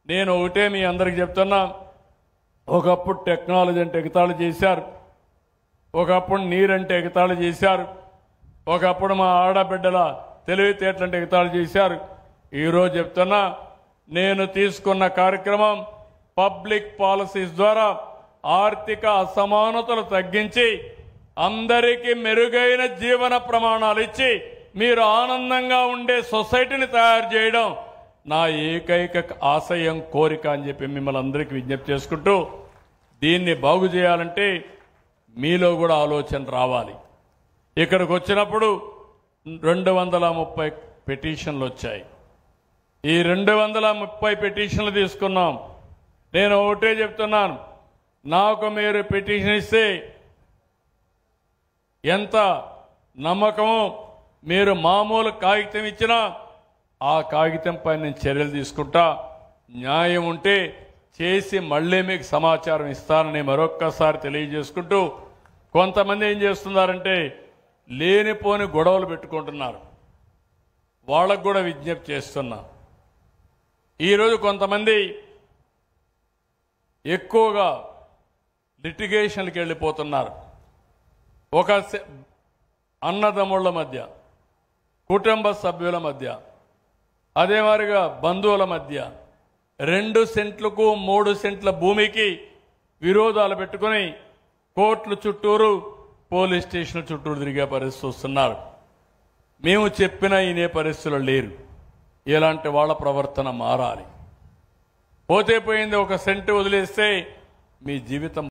[SPEAKER 1] నేను ఒకటే మీ అందరికి చెప్తున్నా, ఒకప్పుడు టెక్నాలజీ అంటే ఎగతాళి చేశారు, ఒకప్పుడు నీరంటే ఎగతాళి చేశారు, ఒకప్పుడు మా ఆడబిడ్డల తెలివితేటలంటే ఎగతాళి చేశారు. ఈరోజు చెప్తున్నా, నేను తీసుకున్న కార్యక్రమం పబ్లిక్ పాలసీస్ ద్వారా ఆర్థిక అసమానతలు తగ్గించి అందరికీ మెరుగైన జీవన ప్రమాణాలు ఇచ్చి మీరు ఆనందంగా ఉండే సొసైటీని తయారు చేయడం నా ఏకైక ఆశయం, కోరిక అని చెప్పి మిమ్మల్ని అందరికీ విజ్ఞప్తి చేసుకుంటూ, దీన్ని బాగు చేయాలంటే మీలో కూడా ఆలోచన రావాలి. ఇక్కడికి వచ్చినప్పుడు 230 పిటిషన్లు వచ్చాయి. ఈ 230 పిటిషన్లు తీసుకున్నాం. నేను ఒకటే చెప్తున్నాను, నాకు మీరు పిటిషన్ ఇస్తే ఎంత నమ్మకమో మీరు మామూలు కాగితం ఇచ్చినా ఆ కాగితంపై నేను చర్యలు తీసుకుంటా, న్యాయం ఉంటే చేసి మళ్ళీ మీకు సమాచారం ఇస్తానని మరొక్కసారి తెలియజేసుకుంటూ, కొంతమంది ఏం చేస్తున్నారంటే లేనిపోని గొడవలు పెట్టుకుంటున్నారు. వాళ్ళకు కూడా విజ్ఞప్తి చేస్తున్నా, ఈరోజు కొంతమంది ఎక్కువగా లిటిగేషన్కి వెళ్ళిపోతున్నారు. ఒక అన్నదమ్ముళ్ళ మధ్య, కుటుంబ సభ్యుల మధ్య, అదే మాదిరిగా బంధువుల మధ్య 2 సెంట్లకు 3 సెంట్ల భూమికి విరోధాలు పెట్టుకుని కోర్టుల చుట్టూరు, పోలీస్ స్టేషన్ల చుట్టూరు తిరిగే పరిస్థితి వస్తున్నారు. మేము చెప్పినా ఈయనే పరిస్థితులు లేరు. ఇలాంటి వాళ్ళ ప్రవర్తన మారాలి. పోతే పోయింది, 1 సెంటు వదిలేస్తే మీ జీవితం